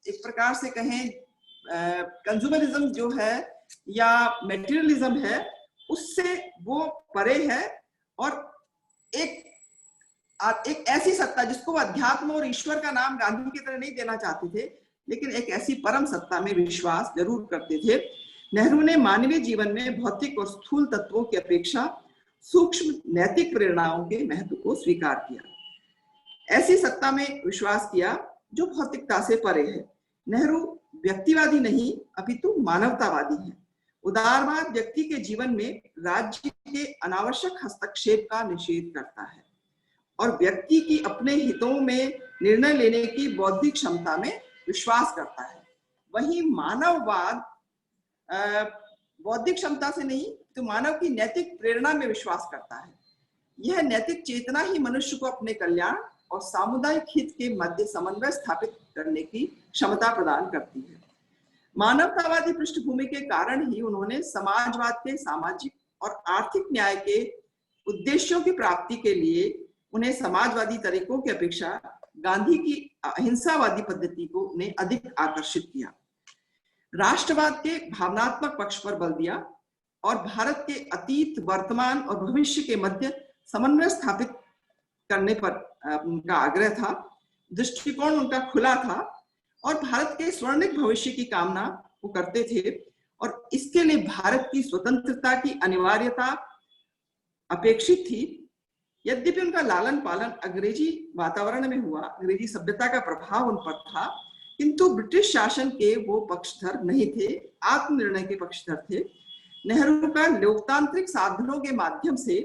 एक प्रकार से कहें कंज्यूमरिज्म जो है या मेटीरियलिज्म है उससे वो परे है और एक ऐसी सत्ता जिसको वो अध्यात्म और ईश्वर का नाम गांधी की तरह नहीं देना चाहते थे, लेकिन एक ऐसी परम सत्ता में विश्वास जरूर करते थे। नेहरू ने मानवीय जीवन में भौतिक और स्थूल तत्वों की अपेक्षा सूक्ष्म नैतिक प्रेरणाओं के महत्व को स्वीकार किया। ऐसी सत्ता में विश्वास किया जो भौतिकता से परे है। नेहरू व्यक्तिवादी नहीं अपितु मानवतावादी है। उदारवाद व्यक्ति के जीवन में राज्य के अनावश्यक हस्तक्षेप का निषेध करता है और व्यक्ति की अपने हितों में निर्णय लेने की बौद्धिक क्षमता में विश्वास करता है। वहीं मानववाद बौद्धिक क्षमता से नहीं तो मानव की नैतिक प्रेरणा में विश्वास करता है। यह नैतिक चेतना ही मनुष्य को अपने कल्याण और सामुदायिक हित के मध्य समन्वय स्थापित करने की क्षमता प्रदान करती है। मानवतावादी पृष्ठभूमि के कारण ही उन्होंने समाजवाद के सामाजिक और आर्थिक न्याय के उद्देश्यों की प्राप्ति के लिए उन्हें समाजवादी तरीकों की अपेक्षा गांधी की अहिंसावादी पद्धति को ने अधिक आकर्षित किया। राष्ट्रवाद के भावनात्मक पक्ष पर बल दिया और भारत के अतीत, वर्तमान और भविष्य के मध्य समन्वय स्थापित करने पर उनका आग्रह था। दृष्टिकोण उनका खुला था और भारत के स्वर्णिम भविष्य की कामना वो करते थे और इसके लिए भारत की स्वतंत्रता की अनिवार्यता अपेक्षित थी। यद्यपि उनका लालन पालन अंग्रेजी वातावरण में हुआ, अंग्रेजी सभ्यता का प्रभाव उन पर था, किंतु ब्रिटिश शासन के वो पक्षधर नहीं थे, आत्मनिर्णय के पक्षधर थे। नेहरू का लोकतांत्रिक साधनों के माध्यम से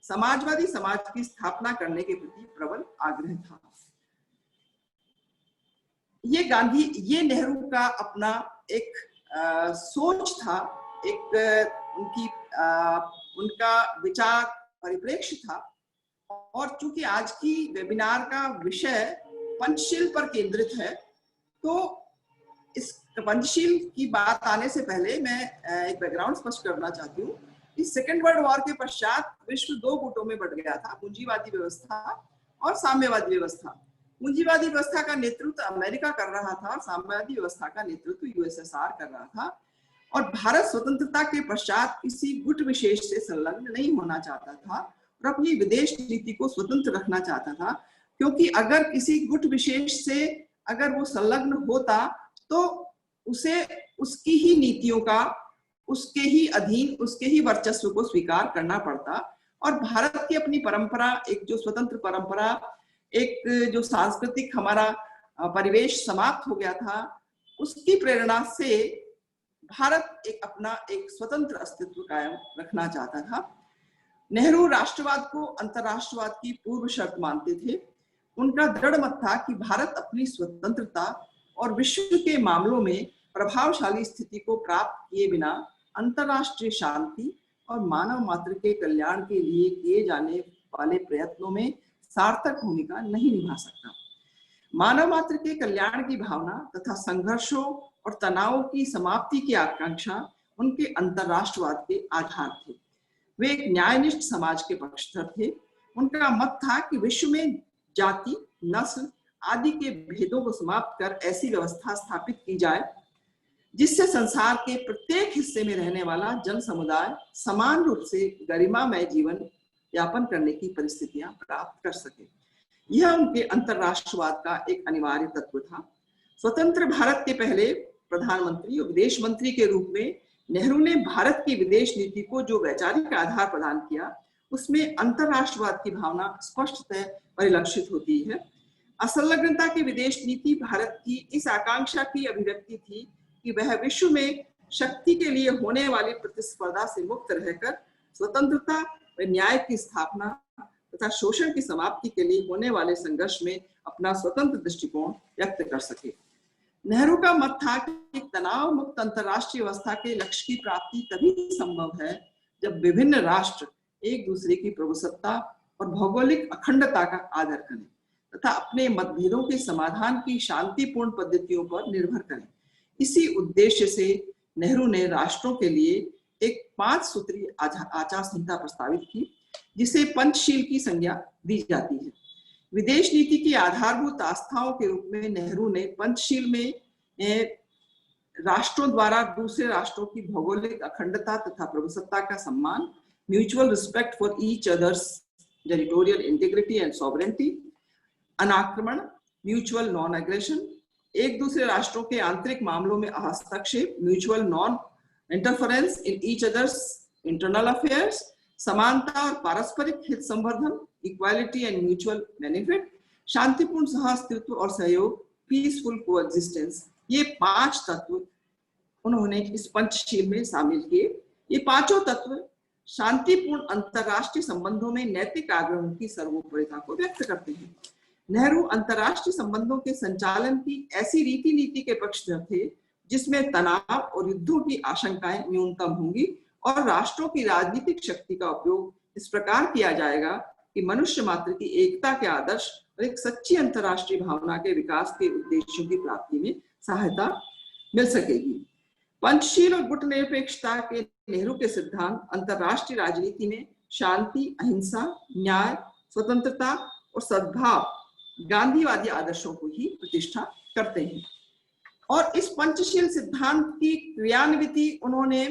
समाजवादी समाज की स्थापना करने के प्रति प्रबल आग्रह था। ये नेहरू का अपना एक सोच था, एक उनका विचार परिप्रेक्ष्य था। और चूंकि आज की वेबिनार का विषय पंचशील पर केंद्रित है। तो इस पंचशील की बात आने से पहले मैं एक बैकग्राउंड स्पष्ट करना चाहती हूँ। इस सेकेंड वर्ल्ड वॉर के पश्चात विश्व दो गुटों में बंट गया था, पूंजीवादी व्यवस्था और साम्यवादी व्यवस्था। पूंजीवादी व्यवस्था का नेतृत्व अमेरिका कर रहा था और साम्यवादी व्यवस्था का नेतृत्व यूएसएसआर कर रहा था। और भारत स्वतंत्रता के पश्चात किसी गुट विशेष से संलग्न नहीं होना चाहता था और अपनी विदेश नीति को स्वतंत्र रखना चाहता था, क्योंकि अगर किसी गुट विशेष से अगर वो संलग्न होता तो उसे उसकी ही नीतियों का, उसके ही अधीन, उसके ही वर्चस्व को स्वीकार करना पड़ता। और भारत की अपनी परंपरा, एक जो स्वतंत्र परंपरा, एक जो सांस्कृतिक हमारा परिवेश समाप्त हो गया था, उसकी प्रेरणा से भारत अपना एक स्वतंत्र अस्तित्व कायम रखना चाहता था। नेहरू राष्ट्रवाद को अंतरराष्ट्रवाद की पूर्व शर्त मानते थे। उनका दृढ़ मत था कि भारत अपनी स्वतंत्रता और विश्व के मामलों में प्रभावशाली स्थिति को प्राप्त किए बिना अंतरराष्ट्रीय शांति और मानव मात्र के कल्याण के लिए किए जाने वाले प्रयत्नों में सार्थक भूमिका नहीं निभा सकता। मानव मात्र के कल्याण की भावना तथा संघर्षों और तनावों की समाप्ति की आकांक्षा उनके अंतरराष्ट्रवाद के आधार थे। वे एक न्यायनिष्ठ समाज के पक्षधर थे। उनका मत था कि विश्व में जाति, नस्ल आदि के भेदों को समाप्त कर ऐसी व्यवस्था स्थापित की जाए जिससे संसार के प्रत्येक हिस्से में रहने वाला जन समुदाय समान रूप से गरिमामय जीवन यापन करने की परिस्थितियां प्राप्त कर सके। यह उनके अंतरराष्ट्रवाद का एक अनिवार्य तत्व था। स्वतंत्र भारत के पहले प्रधानमंत्री और विदेश मंत्री के रूप में नेहरू ने भारत की विदेश नीति को जो वैचारिक आधार प्रदान किया, उसमें अंतरराष्ट्रवाद की भावना स्पष्टतः परिलक्षित होती है। असंलग्नता की विदेश नीति भारत की इस आकांक्षा की अभिव्यक्ति थी कि वह विश्व में शक्ति के लिए होने वाली प्रतिस्पर्धा से मुक्त रहकर स्वतंत्रता व न्याय की स्थापना तथा शोषण की समाप्ति के लिए होने वाले संघर्ष में अपना स्वतंत्र दृष्टिकोण व्यक्त कर सके। नेहरू का मत था कि तनाव मुक्त अंतरराष्ट्रीय व्यवस्था के लक्ष्य की प्राप्ति तभी संभव है जब विभिन्न राष्ट्र एक दूसरे की प्रभुसत्ता और भौगोलिक अखंडता का आदर करें तथा अपने मतभेदों के समाधान की शांतिपूर्ण पद्धतियों पर निर्भर करें। इसी उद्देश्य से नेहरू ने राष्ट्रों के लिए एक 5 सूत्रीय आचार संहिता प्रस्तावित की, जिसे पंचशील की संज्ञा दी जाती है। विदेश नीति की आधारभूत आस्थाओं के रूप में नेहरू ने पंचशील में राष्ट्रों द्वारा दूसरे राष्ट्रों की भौगोलिक अखंडता तथा प्रभुसत्ता का सम्मान, mutual respect for each others territorial integrity and sovereignty, अनाक्रमण, म्यूचुअल नॉन एग्रेशन, एक दूसरे राष्ट्रों के आंतरिक मामलों में हस्तक्षेप, mutual non interference in each others internal affairs, समानता और पारस्परिक हित संवर्धन, इक्वालिटी एंड म्यूचुअल बेनिफिट, शांतिपूर्ण सहअस्तित्व और सहयोग, पीसफुल कोएग्जिस्टेंस, ये 5 तत्व उन्होंने इस पंचशील में शामिल किए। ये पांचों तत्व शांतिपूर्ण अंतरराष्ट्रीय संबंधों में नैतिक आग्रहों की सर्वोपरिता को व्यक्त करते हैं। नेहरू अंतरराष्ट्रीय संबंधों के संचालन की ऐसी रीति नीति के पक्षधर थे जिसमें तनाव और युद्धों की आशंकाएं न्यूनतम होंगी और राष्ट्रों की राजनीतिक शक्ति का उपयोग इस प्रकार किया जाएगा कि मनुष्य मात्र की एकता के आदर्श और एक सच्ची अंतरराष्ट्रीय भावना के विकास के उद्देश्यों की प्राप्ति में सहायता मिल सकेगी। पंचशील और गुट निरपेक्षता के नेहरू के सिद्धांत अंतरराष्ट्रीय राजनीति में शांति, अहिंसा, न्याय, स्वतंत्रता और सद्भाव गांधीवादी आदर्शों को ही प्रतिष्ठा करते हैं। और इस पंचशील सिद्धांत की क्रियान्विति उन्होंने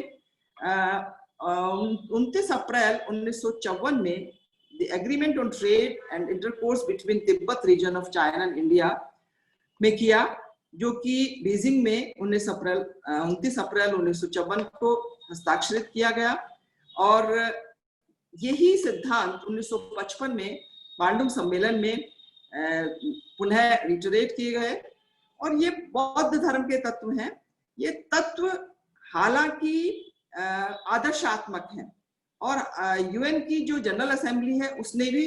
29 अप्रैल 1954 में the agreement on trade and intercourse between Tibet region of China and India में किया, जो कि बीजिंग में 29 अप्रैल 1954 को हस्ताक्षरित किया गया। और यही सिद्धांत 1955 में बांडुंग सम्मेलन में पुनः रिटरेट किए गए। और ये बौद्ध धर्म के तत्व हैं। ये तत्व हालांकि आदर्शात्मक हैं और यूएन की जो जनरल असेंबली है उसने भी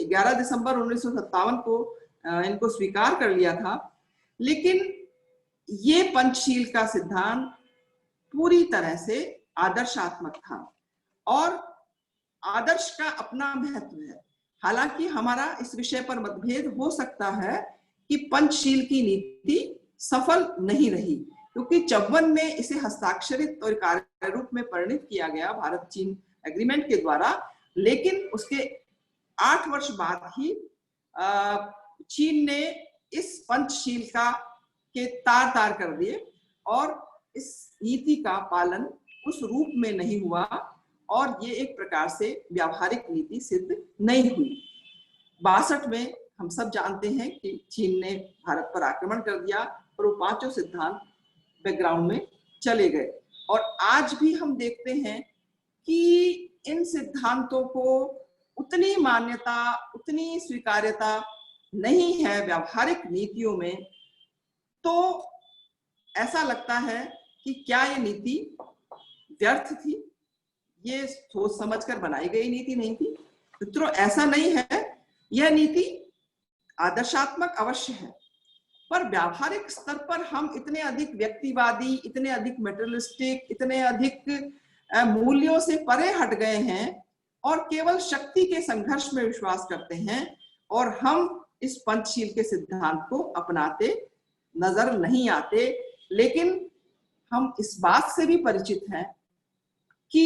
11 दिसंबर 1957 को इनको स्वीकार कर लिया था। लेकिन ये पंचशील का सिद्धांत पूरी तरह से आदर्शात्मक था और आदर्श का अपना महत्व है। हालांकि हमारा इस विषय पर मतभेद हो सकता है कि पंचशील की नीति सफल नहीं रही, क्योंकि 54 में इसे हस्ताक्षरित और कार्य रूप में परिणत किया गया भारत चीन एग्रीमेंट के द्वारा, लेकिन उसके 8 वर्ष बाद ही चीन ने इस पंचशील के तार कर दिए और इस नीति का पालन उस रूप में नहीं हुआ और ये एक प्रकार से व्यावहारिक नीति सिद्ध नहीं हुई। 62 में हम सब जानते हैं कि चीन ने भारत पर आक्रमण कर दिया और वो पांचों सिद्धांत बैकग्राउंड में चले गए। और आज भी हम देखते हैं कि इन सिद्धांतों को उतनी मान्यता, उतनी स्वीकार्यता नहीं है व्यावहारिक नीतियों में। तो ऐसा लगता है कि क्या ये नीति व्यर्थ थी, ये सोच समझकर बनाई गई नीति नहीं थी। मित्रों, ऐसा नहीं है, यह नीति आदर्शात्मक अवश्य है, पर व्यावहारिक स्तर पर हम इतने अधिक व्यक्तिवादी, इतने अधिक मेटेरियलिस्टिक, इतने अधिक मूल्यों से परे हट गए हैं और केवल शक्ति के संघर्ष में विश्वास करते हैं और हम इस पंचशील के सिद्धांत को अपनाते नजर नहीं आते। लेकिन हम इस बात से भी परिचित हैं कि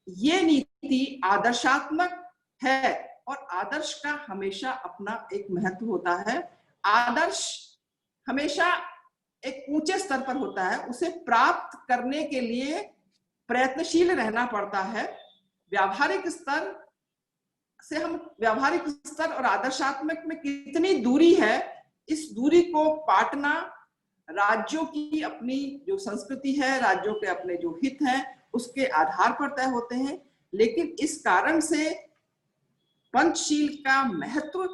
ये नीति आदर्शात्मक है और आदर्श का हमेशा अपना एक महत्व होता है। आदर्श हमेशा एक ऊंचे स्तर पर होता है, उसे प्राप्त करने के लिए प्रयत्नशील रहना पड़ता है। व्यावहारिक स्तर से हम व्यावहारिक स्तर और आदर्शात्मक में कितनी दूरी है, इस दूरी को पाटना राज्यों की अपनी जो संस्कृति है, राज्यों के अपने जो हित हैं, उसके आधार पर तय होते हैं। लेकिन इस कारण से पंचशील का महत्व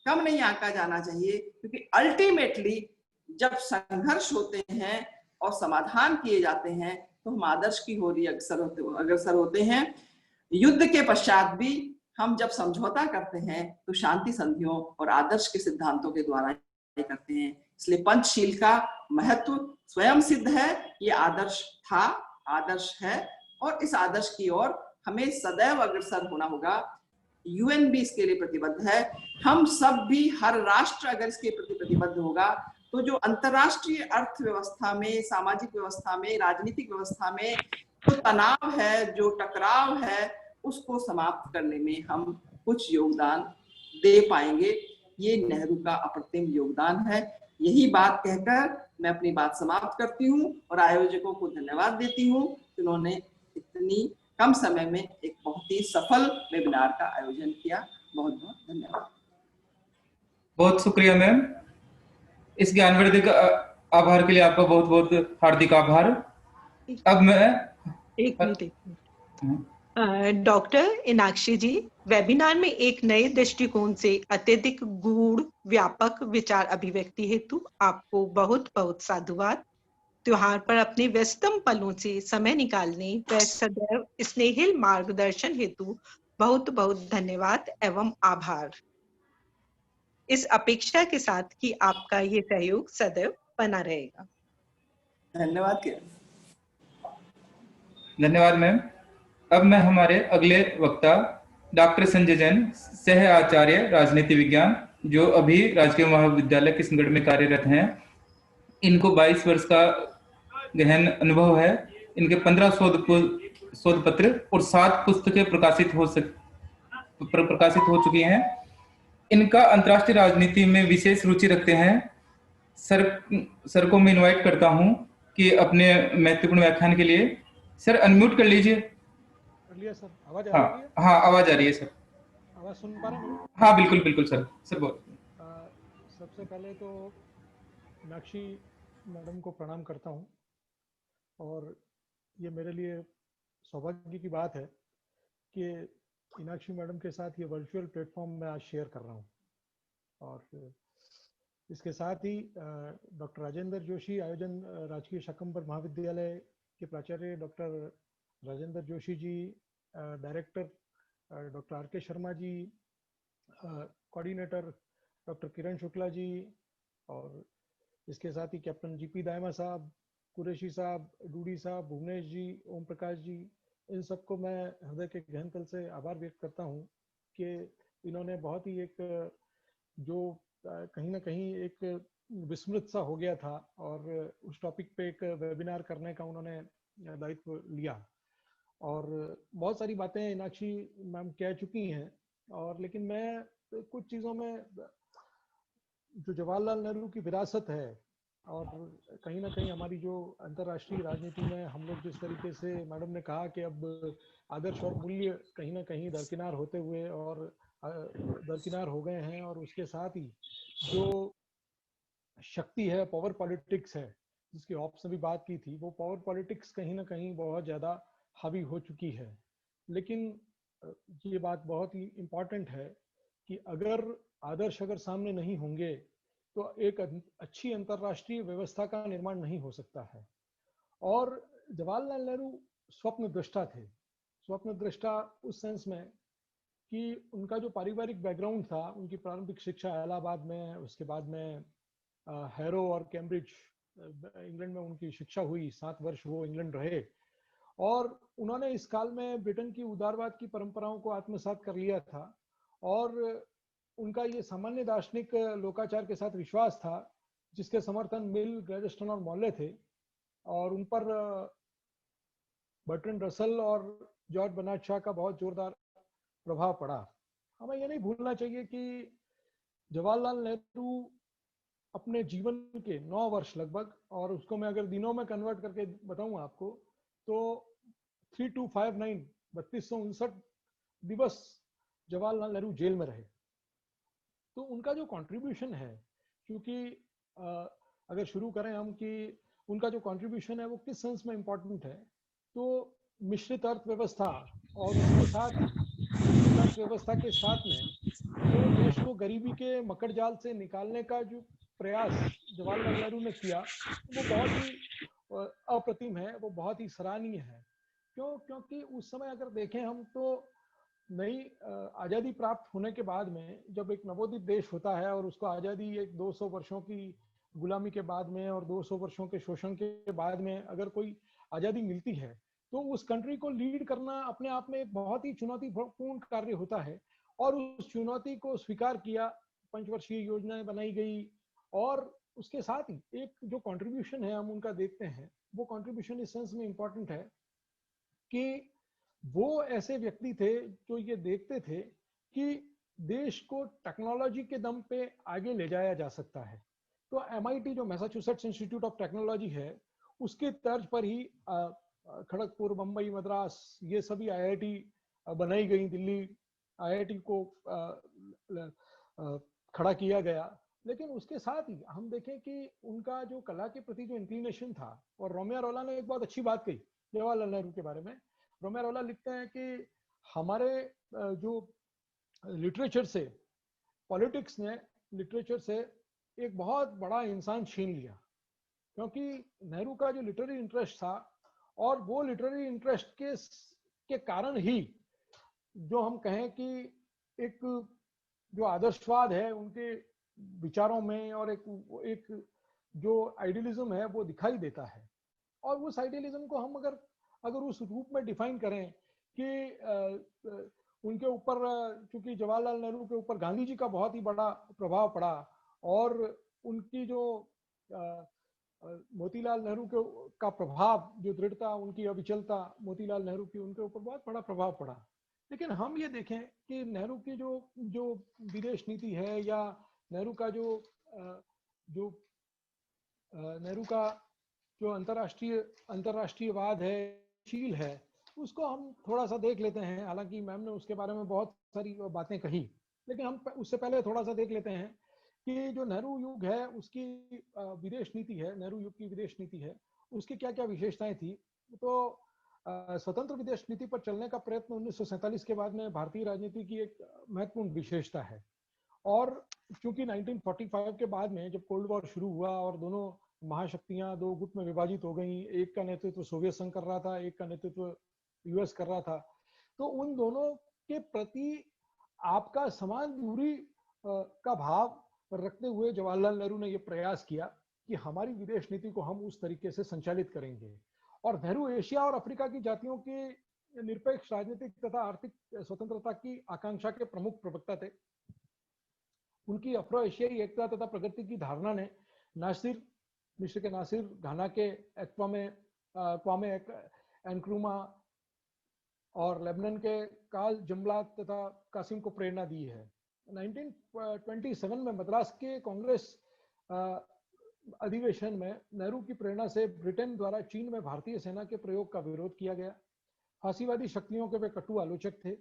कम नहीं आंका जाना चाहिए, क्योंकि अल्टीमेटली जब संघर्ष होते हैं और समाधान किए जाते हैं तो हम आदर्श की ओर अग्रसर होते हैं। युद्ध के पश्चात भी हम जब समझौता करते हैं तो शांति संधियों और आदर्श के सिद्धांतों के द्वारा करते हैं। इसलिए पंचशील का महत्व स्वयं सिद्ध है, ये आदर्श था, आदर्श है और इस आदर्श की ओर हमें सदैव अग्रसर होना होगा। यूएन भी इसके लिए प्रतिबद्ध है, हम सब भी, हर राष्ट्र अगर इसके प्रति प्रतिबद्ध होगा तो जो अंतरराष्ट्रीय अर्थव्यवस्था में, सामाजिक व्यवस्था में, राजनीतिक व्यवस्था में जो तनाव है, जो टकराव है, उसको समाप्त करने में हम कुछ योगदान दे पाएंगे। ये नेहरू का अप्रतिम योगदान है। यही बात कहकर मैं अपनी बात समाप्त करती हूँ और आयोजकों को धन्यवाद देती हूँ कि उन्होंने इतनी कम समय में एक बहुत ही सफल वेबिनार का आयोजन किया। बहुत बहुत धन्यवाद। बहुत शुक्रिया मैम, इस ज्ञानवर्धक आभार के लिए आपका बहुत बहुत हार्दिक आभार। अब मैं एक मिनट डॉक्टर इनाक्षी जी, वेबिनार में एक नए दृष्टिकोण से अत्यधिक गूढ़ व्यापक विचार अभिव्यक्ति हेतु आपको बहुत बहुत साधुवाद। त्योहार पर अपने व्यस्तम पलों से समय निकालने व सदैव स्नेहिल मार्गदर्शन हेतु बहुत बहुत धन्यवाद एवं आभार। इस अपेक्षा के साथ कि आपका ये सहयोग सदैव बना रहेगा। धन्यवाद मैम। अब मैं हमारे अगले वक्ता डॉक्टर संजय जैन, सह आचार्य राजनीति विज्ञान, जो अभी राजकीय महाविद्यालय किशनगढ़ में कार्यरत हैं। इनको 22 वर्ष का गहन अनुभव है। इनके 15 शोध पत्र और 7 पुस्तकें प्रकाशित हो चुकी हैं। इनका अंतर्राष्ट्रीय राजनीति में विशेष रुचि रखते हैं। सर को मैं इनवाइट करता हूं कि अपने महत्वपूर्ण व्याख्यान के लिए। सर अनम्यूट कर लीजिए। सर, आवाज आ रही है? हाँ, आवाज आ रही है सर। आवाज सुन पा रहे हैं? हाँ बिल्कुल सर बोल। सबसे पहले तो मीनाक्षी मैडम को प्रणाम करता हूं और ये मेरे लिए सौभाग्य की बात है कि मीनाक्षी मैडम के साथ ये वर्चुअल प्लेटफॉर्म में आज शेयर कर रहा हूं। और इसके साथ ही डॉक्टर राजेंद्र जोशी, आयोजन राजकीय शाकंभर महाविद्यालय के प्राचार्य doctor Rajendra Joshi ji, director doctor R K. Sharma ji, coordinator doctor किरण शुक्ला जी, और इसके साथ ही कैप्टन जी.पी. दायमा साहब, कुरैशी साहब, डूडी साहब, भुवनेश जी, ओम प्रकाश जी, इन सबको मैं हृदय के गहन तल से आभार व्यक्त करता हूं कि इन्होंने बहुत ही एक जो कहीं ना कहीं एक विस्मृत सा हो गया था और उस टॉपिक पे एक वेबिनार करने का उन्होंने दायित्व लिया। और बहुत सारी बातें मीनाक्षी मैम कह चुकी हैं, और लेकिन मैं कुछ चीज़ों में, जो जवाहरलाल नेहरू की विरासत है और कहीं ना कहीं हमारी जो अंतर्राष्ट्रीय राजनीति में हम लोग जिस तरीके से, मैडम ने कहा कि अब आदर्श और मूल्य कहीं ना कहीं दरकिनार होते हुए और दरकिनार हो गए हैं, और उसके साथ ही जो शक्ति है, पावर पॉलिटिक्स है, जिसकी आपसे भी बात की थी, वो पावर पॉलिटिक्स कहीं ना कहीं बहुत ज़्यादा हावी हो चुकी है। लेकिन ये बात बहुत ही इम्पॉर्टेंट है कि अगर आदर्श अगर सामने नहीं होंगे तो एक अच्छी अंतर्राष्ट्रीय व्यवस्था का निर्माण नहीं हो सकता है। और जवाहरलाल नेहरू स्वप्न दृष्टा थे। स्वप्न दृष्टा उस सेंस में कि उनका जो पारिवारिक बैकग्राउंड था, उनकी प्रारंभिक शिक्षा इलाहाबाद में, उसके बाद में हैरो और कैम्ब्रिज इंग्लैंड में उनकी शिक्षा हुई, 7 वर्ष वो इंग्लैंड रहे, और उन्होंने इस काल में ब्रिटेन की उदारवाद की परंपराओं को आत्मसात कर लिया था। और उनका ये सामान्य दार्शनिक लोकाचार के साथ विश्वास था, जिसके समर्थन मिल, ग्लैडस्टोन और मॉले थे, और उन पर बर्ट्रैंड रसल और जॉर्ज बर्नार्ड शॉ का बहुत जोरदार प्रभाव पड़ा। हमें ये नहीं भूलना चाहिए कि जवाहरलाल नेहरू अपने जीवन के 9 वर्ष लगभग, और उसको मैं अगर दिनों में कन्वर्ट करके बताऊं आपको, तो 3259 3259 दिवस जवाहरलाल नेहरू जेल में रहे। तो उनका जो कंट्रीब्यूशन है, क्योंकि अगर शुरू करें हम कि उनका जो कंट्रीब्यूशन है वो किस सेंस में इम्पोर्टेंट है, तो मिश्रित अर्थव्यवस्था और उसके साथ मिश्रित अर्थव्यवस्था के साथ में जो देश को गरीबी के मकड़ जाल से निकालने का जो प्रयास जवाहरलाल नेहरू ने किया, वो बहुत ही अप्रतिम है, वो बहुत ही सराहनीय है। क्योंकि उस समय अगर देखें हम, तो नई आज़ादी प्राप्त होने के बाद में जब एक नवोदित देश होता है और उसको आज़ादी एक 200 वर्षों की गुलामी के बाद में और 200 वर्षों के शोषण के बाद में अगर कोई आज़ादी मिलती है, तो उस कंट्री को लीड करना अपने आप में एक बहुत ही चुनौतीपूर्ण कार्य होता है। और उस चुनौती को स्वीकार किया, 5 वर्षीय योजनाएं बनाई गई, और उसके साथ ही एक जो कंट्रीब्यूशन है हम उनका देखते हैं, वो कंट्रीब्यूशन इस सेंस में इम्पोर्टेंट है कि वो ऐसे व्यक्ति थे जो ये देखते थे कि देश को टेक्नोलॉजी के दम पे आगे ले जाया जा सकता है। तो MIT जो मैसाचुसेट्स इंस्टीट्यूट ऑफ टेक्नोलॉजी है, उसके तर्ज पर ही खड़गपुर, बम्बई, मद्रास, ये सभी IIT बनाई गई। दिल्ली IIT को खड़ा किया गया। लेकिन उसके साथ ही हम देखें कि उनका जो कला के प्रति जो इंक्लिनेशन था, और रोमियो रोला ने एक बहुत अच्छी बात कही जवाहरलाल नेहरू के बारे में। रोमियो रोला लिखते हैं कि हमारे जो लिटरेचर से, पॉलिटिक्स ने लिटरेचर से एक बहुत बड़ा इंसान छीन लिया, क्योंकि नेहरू का जो लिटरेरी इंटरेस्ट था, और वो लिटरेरी इंटरेस्ट के कारण ही जो हम कहें कि एक जो आदर्शवाद है उनके विचारों में, और एक जो आइडियलिज्म है वो दिखाई देता है। और उस आइडियलिज्म को हम अगर उस रूप में डिफाइन करें कि उनके ऊपर, चूंकि जवाहरलाल नेहरू के ऊपर गांधी जी का बहुत ही बड़ा प्रभाव पड़ा, और उनकी जो मोतीलाल नेहरू का प्रभाव, जो दृढ़ता, उनकी अविचलता, मोतीलाल नेहरू की, उनके ऊपर बहुत बड़ा प्रभाव पड़ा। लेकिन हम ये देखें कि नेहरू की जो विदेश नीति है, या नेहरू का जो नेहरू का जो अंतर्राष्ट्रीयवाद है, शील है, उसको हम थोड़ा सा देख लेते हैं। हालांकि मैम ने उसके बारे में बहुत सारी बातें कही, लेकिन हम उससे पहले थोड़ा सा देख लेते हैं कि जो नेहरू युग है उसकी विदेश नीति है, नेहरू युग की विदेश नीति है, उसकी क्या क्या विशेषताएं थी। तो स्वतंत्र विदेश नीति पर चलने का प्रयत्न 1947 के बाद में भारतीय राजनीति की एक महत्वपूर्ण विशेषता है। और क्योंकि 1945 के बाद में जब कोल्ड वॉर शुरू हुआ और दोनों महाशक्तियां 2 गुट में विभाजित हो गई, एक का नेतृत्व सोवियत संघ कर रहा था, एक का नेतृत्व US कर रहा था, तो उन दोनों के प्रति आपका समान दूरी का भाव रखते हुए जवाहरलाल नेहरू ने यह प्रयास किया कि हमारी विदेश नीति को हम उस तरीके से संचालित करेंगे। और नेहरू एशिया और अफ्रीका की जातियों की निरपेक्ष राजनीतिक तथा आर्थिक स्वतंत्रता की आकांक्षा के प्रमुख प्रवक्ता थे। उनकी अफ्रो एशियाई एकता तथा प्रगति की धारणा ने मिस्र के नासिर, घाना के क्वामे एनक्रुमा और लेबनान के काल जमला तथा कासिम को प्रेरणा दी है। 1927 में मद्रास के कांग्रेस अधिवेशन में नेहरू की प्रेरणा से ब्रिटेन द्वारा चीन में भारतीय सेना के प्रयोग का विरोध किया गया। फांसीवादी शक्तियों के वे कटु आलोचक थे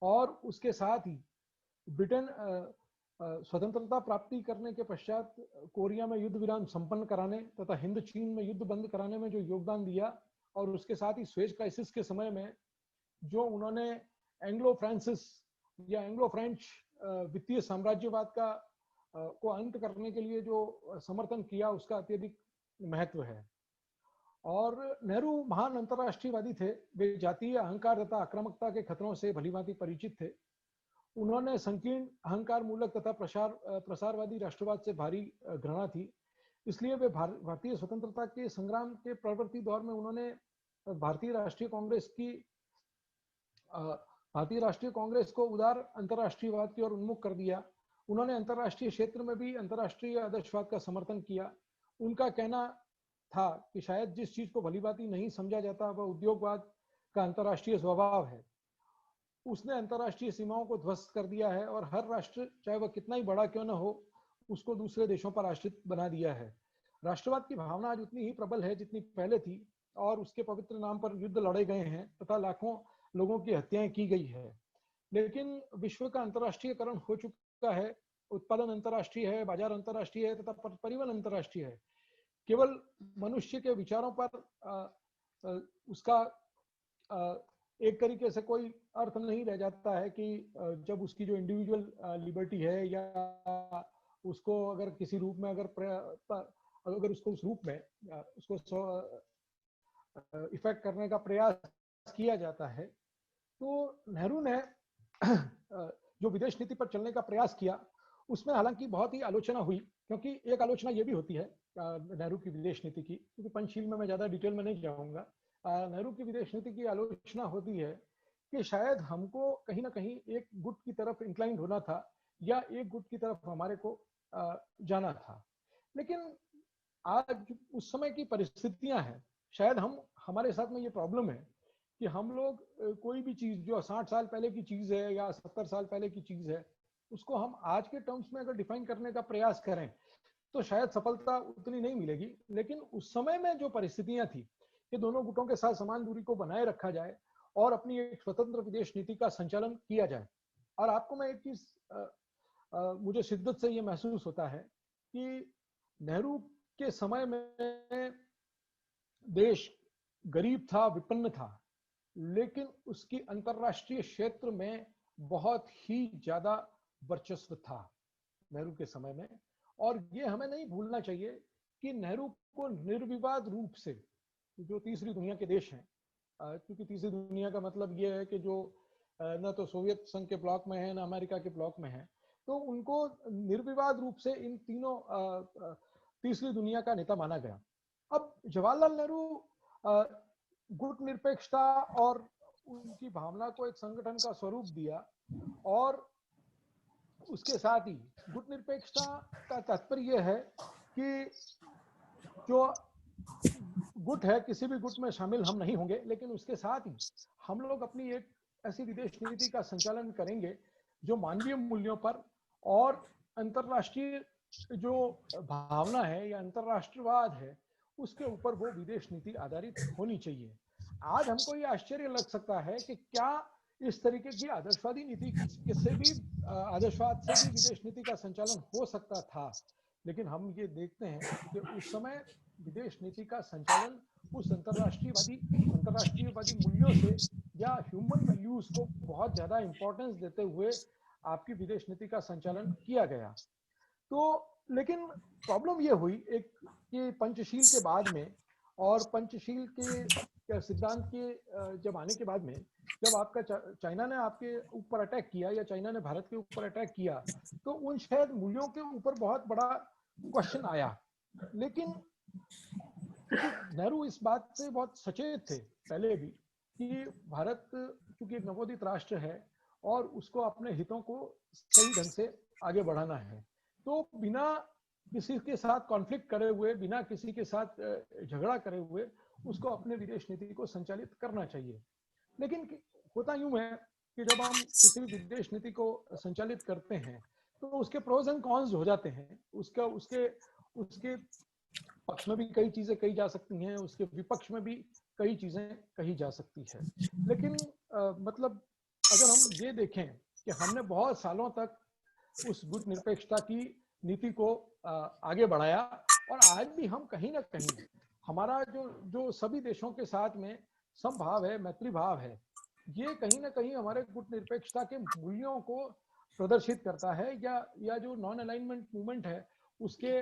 और उसके साथ ही ब्रिटेन स्वतंत्रता प्राप्ति करने के पश्चात कोरिया में युद्ध विराम संपन्न कराने तथा हिंद चीन में युद्ध बंद कराने में जो योगदान दिया, और उसके साथ ही स्वेज क्राइसिस के समय में जो उन्होंने एंग्लो फ्रांसिस या एंग्लो फ्रेंच वित्तीय साम्राज्यवाद का को अंत करने के लिए जो समर्थन किया, उसका अत्यधिक महत्व है। और नेहरू महान अंतर्राष्ट्रीयवादी थे। वे जातीय अहंकार तथा आक्रामकता के खतरों से भलीभांति परिचित थे। उन्होंने संकीर्ण अहंकार मूलक तथा प्रसारवादी राष्ट्रवाद से भारी घृणा थी। इसलिए वे भारतीय स्वतंत्रता के संग्राम के प्रवर्ती दौर में उन्होंने भारतीय राष्ट्रीय कांग्रेस को उदार अंतर्राष्ट्रीयवाद की ओर उन्मुख कर दिया। उन्होंने अंतर्राष्ट्रीय क्षेत्र में भी अंतर्राष्ट्रीय आदर्शवाद का समर्थन किया। उनका कहना था कि शायद जिस चीज को भलीभांति नहीं समझा जाता वह उद्योगवाद का अंतर्राष्ट्रीय स्वभाव है। उसने अंतर्राष्ट्रीय सीमाओं को ध्वस्त कर दिया है और हर राष्ट्र, चाहे वह कितना ही बड़ा क्यों न हो, उसको दूसरे देशों पर आश्रित बना दिया है। राष्ट्रवाद की भावना आज उतनी ही प्रबल है जितनी पहले थी, और उसके पवित्र नाम पर युद्ध लड़े गए हैं तथा लाखों लोगों की हत्याएं की गई है। लेकिन विश्व का अंतर्राष्ट्रीयकरण हो चुका है, उत्पादन अंतर्राष्ट्रीय है, बाजार अंतर्राष्ट्रीय है तथा परिवहन अंतर्राष्ट्रीय है। केवल मनुष्य के विचारों पर उसका एक तरीके से कोई अर्थ नहीं रह जाता है कि जब उसकी जो इंडिविजुअल लिबर्टी है या उसको अगर किसी रूप में अगर उसको उस रूप में उसको इफेक्ट करने का प्रयास किया जाता है। तो नेहरू ने जो विदेश नीति पर चलने का प्रयास किया, उसमें हालांकि बहुत ही आलोचना हुई, क्योंकि एक आलोचना ये भी होती है नेहरू की विदेश नीति की, क्योंकि पंचशील में मैं ज्यादा डिटेल में नहीं जाऊंगा। नेहरू की विदेश नीति की आलोचना होती है कि शायद हमको कहीं ना कहीं एक गुट की तरफ इंक्लाइंड होना था या एक गुट की तरफ हमारे को जाना था। लेकिन आज उस समय की परिस्थितियां हैं, शायद हमारे साथ में ये प्रॉब्लम है कि हम लोग कोई भी चीज जो 60 साल पहले की चीज है या 70 साल पहले की चीज है, उसको हम आज के टर्म्स में अगर डिफाइन करने का प्रयास करें तो शायद सफलता उतनी नहीं मिलेगी। लेकिन उस समय में जो परिस्थितियां थी कि दोनों गुटों के साथ समान दूरी को बनाए रखा जाए और अपनी एक स्वतंत्र विदेश नीति का संचालन किया जाए। और आपको मैं एक चीज मुझे शिद्दत से ये महसूस होता है कि नेहरू के समय में देश गरीब था, विपन्न था, लेकिन उसकी अंतरराष्ट्रीय क्षेत्र में बहुत ही ज्यादा वर्चस्व था नेहरू के समय में। और ये हमें नहीं भूलना चाहिए कि नेहरू को निर्विवाद रूप से जो तीसरी दुनिया के देश हैं, क्योंकि तीसरी दुनिया का मतलब ये है कि जो न तो सोवियत संघ के ब्लॉक में है न अमेरिका के ब्लॉक में है, तो उनको निर्विवाद रूप से इन तीनों तीसरी दुनिया का नेता माना गया। अब जवाहरलाल नेहरू गुट निरपेक्षता और उनकी भावना को एक संगठन का स्वरूप दिया, और उसके साथ ही गुट निरपेक्षता का तात्पर्य है कि जो गुट है, किसी भी गुट में शामिल हम नहीं होंगे, लेकिन उसके साथ ही हम लोग अपनी एक ऐसी विदेश नीति का संचालन करेंगे जो मानवीय मूल्यों पर और अंतरराष्ट्रीय जो भावना है या अंतरराष्ट्रवाद है उसके ऊपर वो विदेश नीति आधारित होनी चाहिए। आज हमको ये आश्चर्य लग सकता है कि क्या इस तरीके की आदर्शवादी नीति किसी भी आदर्शवाद से भी विदेश नीति का संचालन हो सकता था, लेकिन हम ये देखते हैं कि उस समय विदेश नीति का संचालन उस अंतरराष्ट्रीयवादी मूल्यों से या ह्यूमन वैल्यूज को बहुत ज्यादा इंपॉर्टेंस देते हुए आपकी विदेश नीति का संचालन किया गया। तो लेकिन प्रॉब्लम ये हुई एक कि पंचशील के बाद में और पंचशील के सिद्धांत के जब आने के बाद में, जब आपका चाइना ने आपके ऊपर अटैक किया या चाइना ने भारत के ऊपर अटैक किया, तो उन शायद मूल्यों के ऊपर बहुत बड़ा क्वेश्चन आया। लेकिन नेहरू इस बात से बहुत सचेत थे पहले भी कि भारत चूंकि एक नवोदित राष्ट्र है और उसको अपने हितों को सही ढंग से आगे बढ़ाना है। तो बिना किसी के साथ कॉन्फ्लिक्ट करे हुए, बिना किसी के साथ झगड़ा करे हुए उसको अपने विदेश नीति को संचालित करना चाहिए। लेकिन होता यूं है कि जब हम किसी भी विदेश नीति को संचालित करते हैं तो उसके प्रोज एंड कॉन्स हो जाते हैं। उसके पक्ष में भी कई चीजें कही जा सकती हैं, उसके विपक्ष में भी कई चीजें कही जा सकती है। लेकिन मतलब अगर हम ये देखें कि हमने बहुत सालों तक उस गुटनिरपेक्षता की नीति को आगे बढ़ाया और आज भी हम कहीं ना कहीं हमारा जो सभी देशों के साथ में समभाव है, मैत्री भाव है, ये कहीं ना कहीं हमारे गुटनिरपेक्षता के मूल्यों को प्रदर्शित करता है, या जो नॉन अलाइनमेंट मूवमेंट है उसके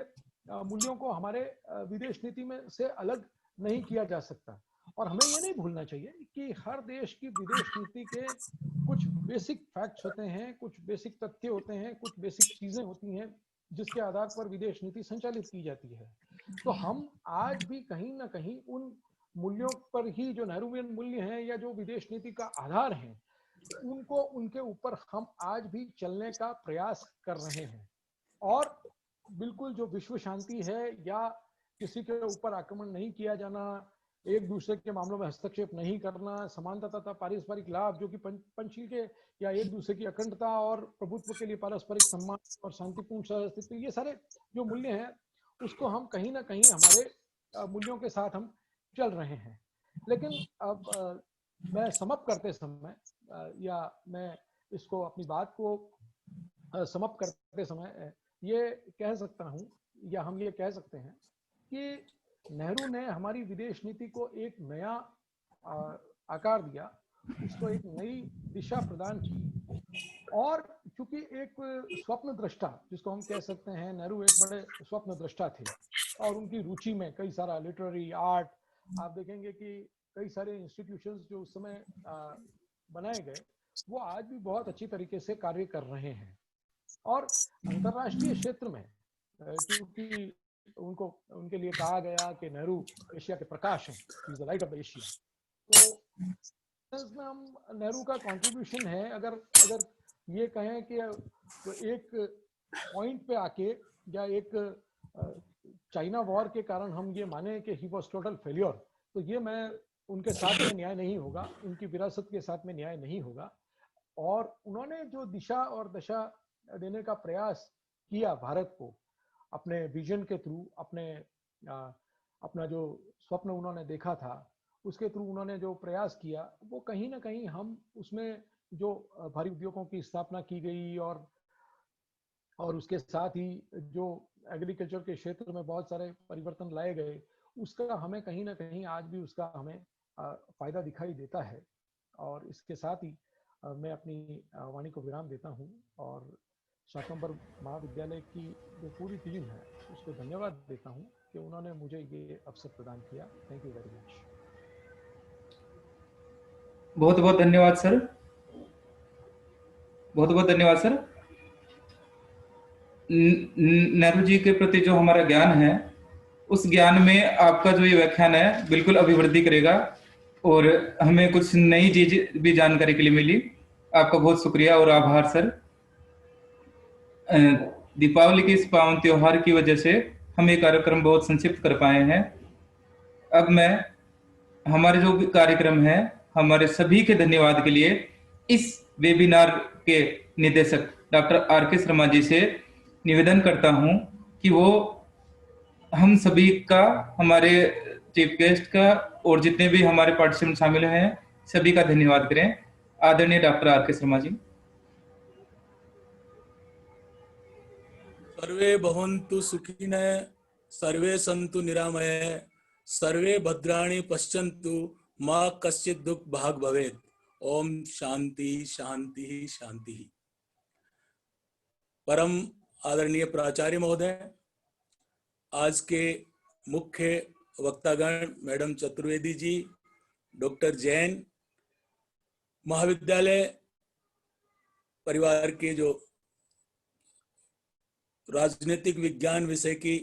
मूल्यों को हमारे विदेश नीति में से अलग नहीं किया जा सकता। और हमें ये नहीं भूलना चाहिए कि हर देश की विदेश नीति के कुछ बेसिक फैक्ट्स होते हैं, कुछ बेसिक तथ्य होते हैं, कुछ बेसिक चीजें होती हैं जिसके आधार पर विदेश नीति संचालित की जाती है। तो हम आज भी कहीं ना कहीं उन मूल्यों पर ही, जो नेहरूवियन मूल्य हैं या जो विदेश नीति का आधार है, उनके ऊपर हम आज भी चलने का प्रयास कर रहे हैं। और बिल्कुल जो विश्व शांति है या किसी के ऊपर आक्रमण नहीं किया जाना, एक दूसरे के मामलों में हस्तक्षेप नहीं करना, समानता तथा पारस्परिक लाभ जो कि पंचशील के या एक दूसरे की अखंडता और प्रभुत्व के लिए पारस्परिक सम्मान और शांतिपूर्ण सहअस्तित्व, ये सारे जो मूल्य हैं उसको हम कहीं ना कहीं हमारे मूल्यों के साथ हम चल रहे हैं। लेकिन अब मैं समाप्त करते समय या मैं इसको अपनी बात को समाप्त करते समय ये कह सकता हूं, या हम ये कह सकते हैं कि नेहरू ने हमारी विदेश नीति को एक नया आकार दिया, उसको एक नई दिशा प्रदान की। और चूंकि एक स्वप्न दृष्टा, जिसको हम कह सकते हैं, नेहरू एक बड़े स्वप्न दृष्टा थे और उनकी रुचि में कई सारा लिटरेरी आर्ट, आप देखेंगे कि कई सारे इंस्टीट्यूशंस जो उस समय बनाए गए वो आज भी बहुत अच्छी तरीके से कार्य कर रहे हैं। और अंतर्राष्ट्रीय क्षेत्र में क्योंकि उनके लिए कहा गया कि नेहरू एशिया के प्रकाश हैं, he is the light of the Asia, तो इसमें हम नेहरू का कंट्रीब्यूशन है, अगर ये कहें कि तो एक पॉइंट पे आके या एक चाइना वॉर के कारण हम ये माने कि ही वाज टोटल फेल्योर, तो ये मैं उनके साथ में न्याय नहीं होगा, उनकी विरासत के साथ में न्याय नहीं होगा। और उन्होंने जो दिशा और दशा देने का प्रयास किया भारत को अपने विजन के थ्रू, अपना जो स्वप्न उन्होंने देखा था उसके थ्रू उन्होंने जो प्रयास किया, वो कहीं ना कहीं हम उसमें जो भारी उद्योगों की स्थापना की गई और उसके साथ ही जो एग्रीकल्चर के क्षेत्र में बहुत सारे परिवर्तन लाए गए, उसका हमें कहीं ना कहीं आज भी उसका हमें फायदा दिखाई देता है। और इसके साथ ही मैं अपनी वाणी को विराम देता हूं और शाकंभर महाविद्यालय की जो पूरी टीम है उसको धन्यवाद देता हूं कि उन्होंने मुझे ये अवसर प्रदान किया। Thank you very much. बहुत बहुत धन्यवाद सर, बहुत बहुत धन्यवाद सर। नेहरू जी के प्रति जो हमारा ज्ञान है, उस ज्ञान में आपका जो ये व्याख्यान है बिल्कुल अभिवृद्धि करेगा और हमें कुछ नई चीज भी जानकारी के लिए मिली। आपका बहुत शुक्रिया और आभार सर। दीपावली के इस पावन त्योहार की वजह से हम ये कार्यक्रम बहुत संक्षिप्त कर पाए हैं। अब मैं हमारे जो कार्यक्रम है, हमारे सभी के धन्यवाद के लिए इस वेबिनार के निदेशक डॉक्टर आर.के. शर्मा जी से निवेदन करता हूं कि वो हम सभी का, हमारे चीफ गेस्ट का और जितने भी हमारे पार्टिसिपेंट शामिल हैं सभी का धन्यवाद करें। आदरणीय डॉक्टर आर.के. शर्मा जी। सर्वे भवन्तु सुखिनः, सर्वे सन्तु निरामयः, सर्वे भद्राणि पश्यन्तु, मा कश्चित् दुःख भाग् भवेत्। ओम शांति शांति शांति। परम आदरणीय प्राचार्य महोदय, आज के मुख्य वक्तागण मैडम चतुर्वेदी जी, डॉक्टर जैन, महाविद्यालय परिवार के जो राजनीतिक विज्ञान विषय की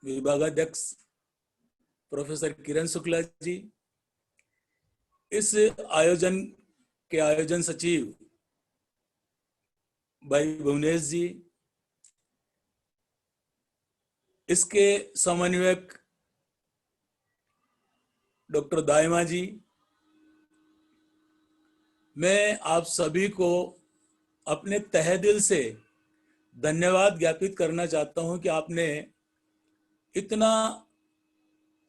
विभागाध्यक्ष प्रोफेसर किरण शुक्ला जी, इस आयोजन के आयोजन सचिव भाई भुवनेश जी, इसके समन्वयक डॉक्टर दाइमा जी, मैं आप सभी को अपने तहे दिल से धन्यवाद ज्ञापित करना चाहता हूं कि आपने इतना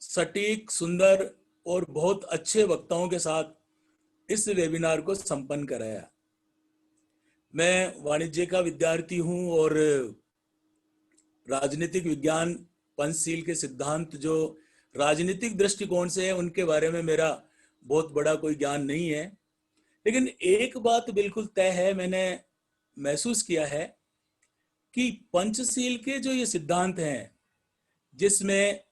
सटीक, सुंदर और बहुत अच्छे वक्ताओं के साथ इस वेबिनार को संपन्न कराया। मैं वाणिज्य का विद्यार्थी हूं और राजनीतिक विज्ञान, पंचशील के सिद्धांत जो राजनीतिक दृष्टिकोण से है उनके बारे में मेरा बहुत बड़ा कोई ज्ञान नहीं है, लेकिन एक बात बिल्कुल तय है, मैंने महसूस किया है कि पंचशील के जो ये सिद्धांत हैं, जिसमें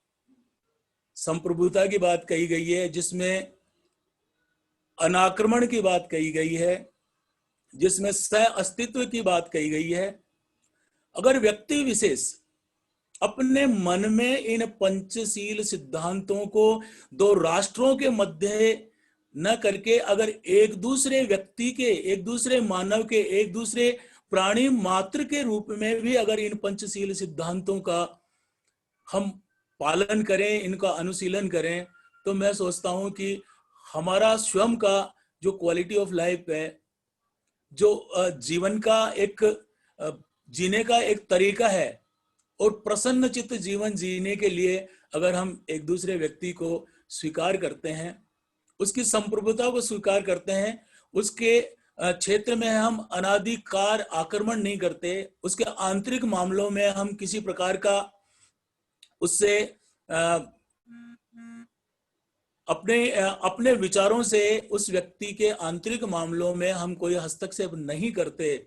संप्रभुता की बात कही गई है, जिसमें अनाक्रमण की बात कही गई है, जिसमें सह अस्तित्व की बात कही गई है, अगर व्यक्ति विशेष अपने मन में इन पंचशील सिद्धांतों को दो राष्ट्रों के मध्य न करके अगर एक दूसरे व्यक्ति के, एक दूसरे मानव के, एक दूसरे प्राणी मात्र के रूप में भी अगर इन पंचशील सिद्धांतों का हम पालन करें, इनका अनुशीलन करें, तो मैं सोचता हूं कि हमारा स्वयं का जो क्वालिटी ऑफ लाइफ है, जो जीवन का एक जीने का एक तरीका है, और प्रसन्न चित्त जीवन जीने के लिए अगर हम एक दूसरे व्यक्ति को स्वीकार करते हैं, उसकी संप्रभुता को स्वीकार करते हैं, उसके क्षेत्र में हम अनाधिकार आक्रमण नहीं करते, उसके आंतरिक मामलों में हम किसी प्रकार का उससे अपने विचारों से उस व्यक्ति के आंतरिक मामलों में हम कोई हस्तक्षेप नहीं करते,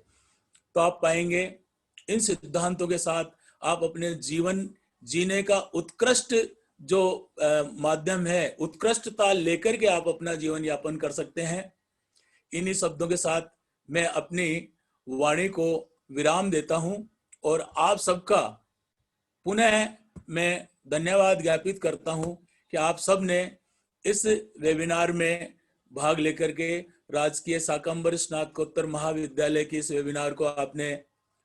तो आप पाएंगे इन सिद्धांतों के साथ आप अपने जीवन जीने का उत्कृष्ट जो माध्यम है, उत्कृष्टता लेकर के आप अपना जीवन यापन कर सकते हैं। इन्हीं शब्दों के साथ मैं अपनी वाणी को विराम देता हूं और आप सबका पुनः मैं धन्यवाद ज्ञापित करता हूं कि आप सब ने इस वेबिनार में भाग लेकर के राजकीय शाकंभरी स्नातकोत्तर महाविद्यालय के इस वेबिनार को आपने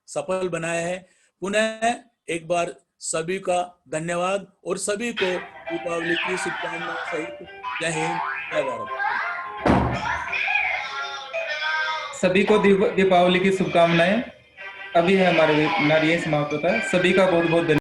सफल बनाया है। पुनः एक बार सभी का धन्यवाद और सभी को दीपावली की शुभकामनाएं सहित जय हिंद, जय भारत। सभी को दीपावली की शुभकामनाएं। अभी है हमारे वेबिनार ये समाप्त होता है। सभी का बहुत बहुत धन्यवाद।